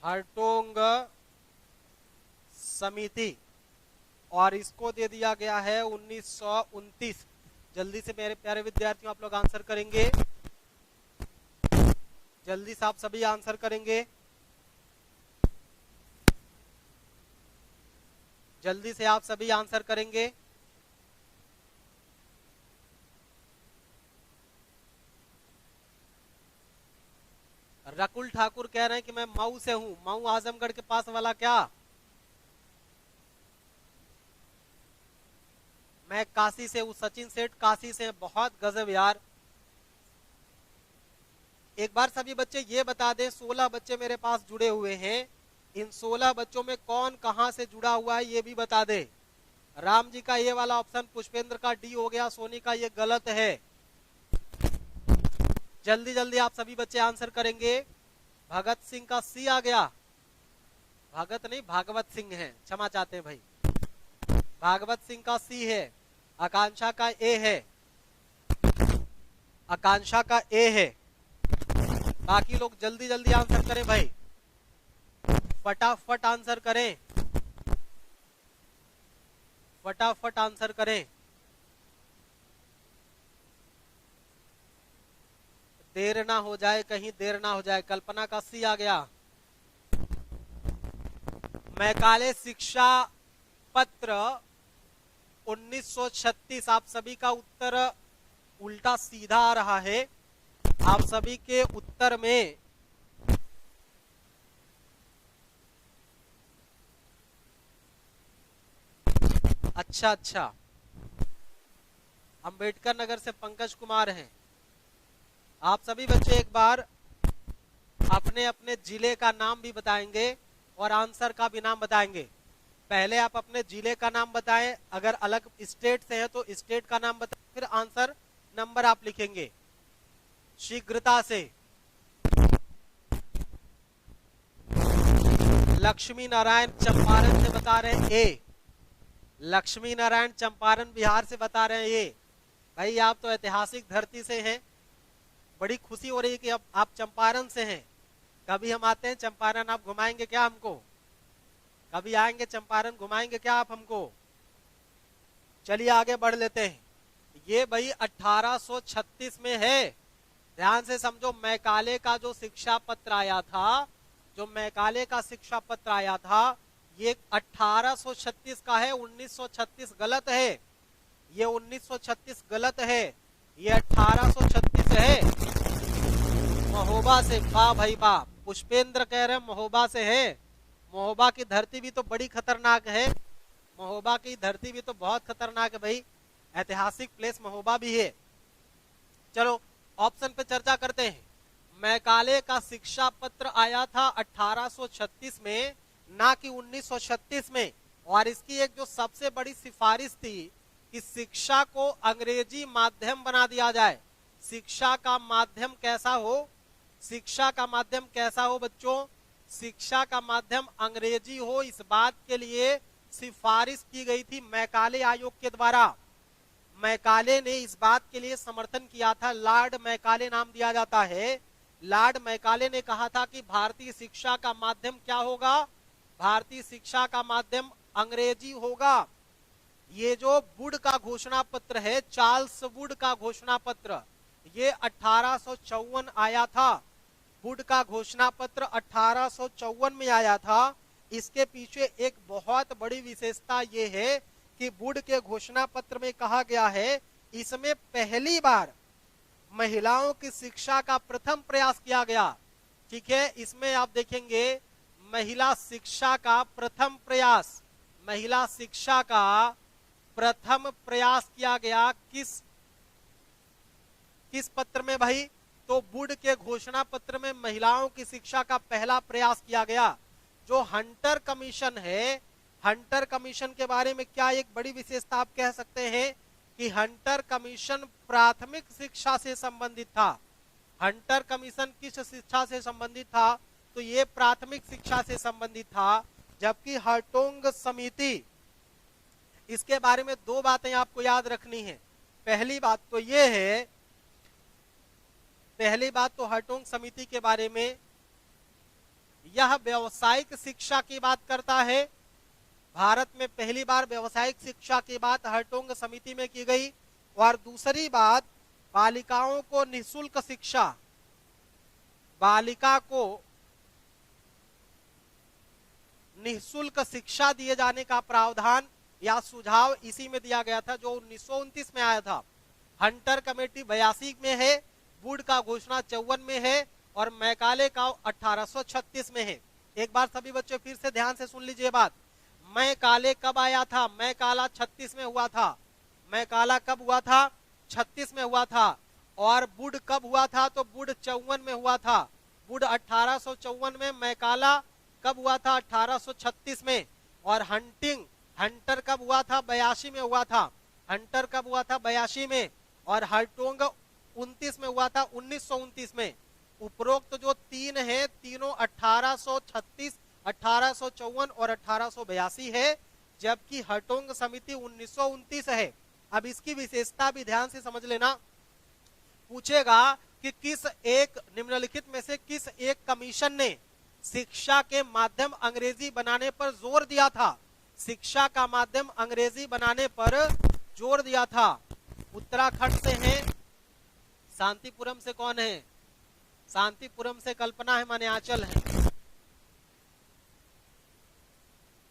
हर्टोंग समिति, और इसको दे दिया गया है 1929। जल्दी से मेरे प्यारे विद्यार्थियों आप लोग आंसर करेंगे, जल्दी से आप सभी आंसर करेंगे, जल्दी से आप सभी आंसर करेंगे। रकुल ठाकुर कह रहे हैं कि मैं मऊ से हूं। मऊ आजमगढ़ के पास वाला क्या? मैं काशी से हूं। सचिन सेठ काशी से, बहुत गजब यार। एक बार सभी बच्चे ये बता दें, 16 बच्चे मेरे पास जुड़े हुए हैं, इन 16 बच्चों में कौन कहां से जुड़ा हुआ है ये भी बता दे। राम जी का ये वाला ऑप्शन, पुष्पेंद्र का डी हो गया, सोनी का ये गलत है। जल्दी जल्दी आप सभी बच्चे आंसर करेंगे। भगत सिंह का सी आ गया। भगत नहीं, भागवत सिंह है, क्षमा चाहते हैं भाई। भागवत सिंह का सी है। आकांक्षा का ए है। आकांक्षा का ए है। बाकी लोग जल्दी जल्दी आंसर करें भाई, फटाफट आंसर करें, फटाफट आंसर करें। देर ना हो जाए, कहीं देर ना हो जाए। कल्पना का सी आ गया। मैकाले शिक्षा पत्र 1936, आप सभी का उत्तर उल्टा सीधा आ रहा है। आप सभी के उत्तर में अच्छा अच्छा, अंबेडकर नगर से पंकज कुमार हैं। आप सभी बच्चे एक बार अपने अपने जिले का नाम भी बताएंगे और आंसर का भी नाम बताएंगे। पहले आप अपने जिले का नाम बताएं, अगर अलग स्टेट से है तो स्टेट का नाम बताएं, फिर आंसर नंबर आप लिखेंगे शीघ्रता से। लक्ष्मी नारायण चंपारण से बता रहे हैं ए। लक्ष्मी नारायण चंपारण बिहार से बता रहे हैं ये। भाई आप तो ऐतिहासिक धरती से हैं, बड़ी खुशी हो रही है कि अब आप चंपारण से हैं। कभी हम आते हैं चंपारण, आप घुमाएंगे क्या हमको? कभी आएंगे चंपारण, घुमाएंगे क्या आप हमको? चलिए आगे बढ़ लेते हैं। ये भाई 1836 में है। ध्यान से समझो, मैकाले का जो शिक्षा पत्र आया था, जो मैकाले का शिक्षा पत्र आया था, ये 1836 का है। 1936 गलत है, ये 1936 गलत है, ये 1836 है। महोबा से, वाह भाई वाह। पुष्पेंद्र कह रहे हैं महोबा से है। महोबा की धरती भी तो बड़ी खतरनाक है। महोबा की धरती भी तो बहुत खतरनाक है भाई, ऐतिहासिक प्लेस महोबा भी है। चलो ऑप्शन पे चर्चा करते हैं। मैकाले का शिक्षा पत्र आया था 1836 में, ना कि 1936 में। और इसकी एक जो सबसे बड़ी सिफारिश थी कि शिक्षा को अंग्रेजी माध्यम बना दिया जाए। शिक्षा का माध्यम कैसा हो? शिक्षा का माध्यम कैसा हो बच्चों? शिक्षा का माध्यम अंग्रेजी हो, इस बात के लिए सिफारिश की गई थी मैकाले आयोग के द्वारा। मैकाले ने इस बात के लिए समर्थन किया था, लॉर्ड मैकाले नाम दिया जाता है। लॉर्ड मैकाले ने कहा था कि भारतीय शिक्षा का माध्यम क्या होगा? भारतीय शिक्षा का माध्यम अंग्रेजी होगा। ये जो वुड का घोषणा पत्र है, चार्ल्स वुड का घोषणा पत्र, ये 1854 आया था। वुड का घोषणा पत्र 1854 में आया था। इसके पीछे एक बहुत बड़ी विशेषता ये है कि वुड के घोषणा पत्र में कहा गया है, इसमें पहली बार महिलाओं की शिक्षा का प्रथम प्रयास किया गया। ठीक है, इसमें आप देखेंगे महिला शिक्षा का प्रथम प्रयास, महिला शिक्षा का प्रथम प्रयास किया गया। किस पत्र में भाई? तो वुड के घोषणा पत्र में महिलाओं की शिक्षा का पहला प्रयास किया गया। जो हंटर कमीशन है, हंटर कमीशन के बारे में क्या एक बड़ी विशेषता आप कह सकते हैं कि हंटर कमीशन प्राथमिक शिक्षा से संबंधित था। हंटर कमीशन किस शिक्षा से संबंधित था? तो ये प्राथमिक शिक्षा से संबंधित था। जबकि हार्टोंग समिति, इसके बारे में दो बातें आपको याद रखनी है। पहली बात तो ये है, पहली बात तो हार्टोंग समिति के बारे में, यह व्यावसायिक शिक्षा की बात करता है। भारत में पहली बार व्यावसायिक शिक्षा की बात हार्टोंग समिति में की गई। और दूसरी बात, बालिकाओं को निःशुल्क शिक्षा, बालिका को निःशुल्क शिक्षा दिए जाने का प्रावधान या सुझाव इसी में दिया गया था, जो 1929 में आया था। हंटर कमेटी 82 में है, वुड का घोषणा 54 में है, और मैकाले का 1836 में है। एक बार सभी बच्चे फिर से ध्यान से सुन लीजिए बात। मैकाले कब आया था? मैकाला 36 में हुआ था। मैकाला कब हुआ था? 36 में हुआ था। और वुड कब हुआ था? तो वुड 54 में हुआ था। वुड 1854 में, मैकाला कब हुआ था? 1836 में। और हंटर कब हुआ था? 82 में हुआ था। हंटर कब हुआ था? 82 में। और हर्टोंग 29 में हुआ था, 1929 में। उपरोक्त जो तीन है, तीनों 1836, 1854 और 1882 है, जबकि हर्टोंग समिति 1929 है। अब इसकी विशेषता भी ध्यान से समझ लेना। पूछेगा कि किस एक निम्नलिखित में से किस एक कमीशन ने शिक्षा के माध्यम अंग्रेजी बनाने पर जोर दिया था? शिक्षा का माध्यम अंग्रेजी बनाने पर जोर दिया था। उत्तराखंड से है, शांतिपुरम से कौन है? शांतिपुरम से कल्पना है, मन्याचल है।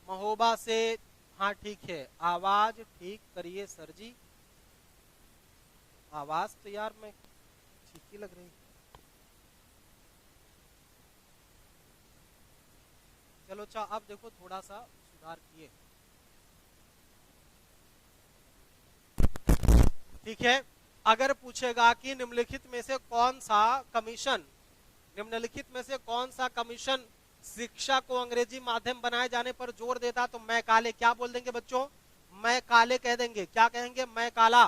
महोबा से, हाँ ठीक है। आवाज ठीक करिए सर जी, आवाज तो यार मैं ठीक ही लग रही। चलो अच्छा, अब देखो थोड़ा सा सुधार किए, ठीक है। अगर पूछेगा कि निम्नलिखित में से कौन सा कमीशन, निम्नलिखित में से कौन सा कमीशन शिक्षा को अंग्रेजी माध्यम बनाए जाने पर जोर देता, तो मैकाले। क्या बोल देंगे बच्चों? मैकाले कह देंगे। क्या कहेंगे? मैकाला,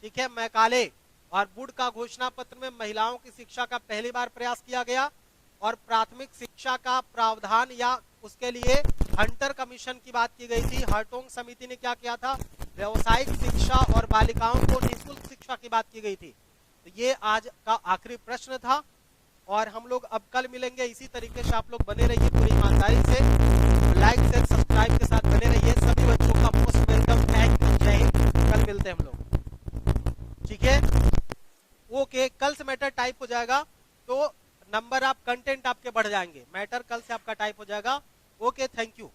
ठीक है, मैकाले। और वुड का घोषणा पत्र में महिलाओं की शिक्षा का पहली बार प्रयास किया गया। और प्राथमिक शिक्षा का प्रावधान या उसके लिए हंटर कमीशन की बात की गई थी। हर्टोंग समिति ने क्या किया था? व्यवसायिक शिक्षा और बालिकाओं को निःशुल्क शिक्षा की बात की गई थी। तो ये आज का आखिरी प्रश्न था। और हम लोग अब कल मिलेंगे इसी तरीके से। आप लोग बने रहिए पूरी ईमानदारी से, लाइक शेयर सब्सक्राइब के साथ बने रहिए। सभी बच्चों का मोस्ट वेलकम, थैंक यू, जय हिंद। कल मिलते हैं हम लोग, ठीक है। ओके, कल से मैटर टाइप हो जाएगा तो नंबर आप कंटेंट आपके बढ़ जाएंगे। मैटर कल से आपका टाइप हो जाएगा। Okay, thank you.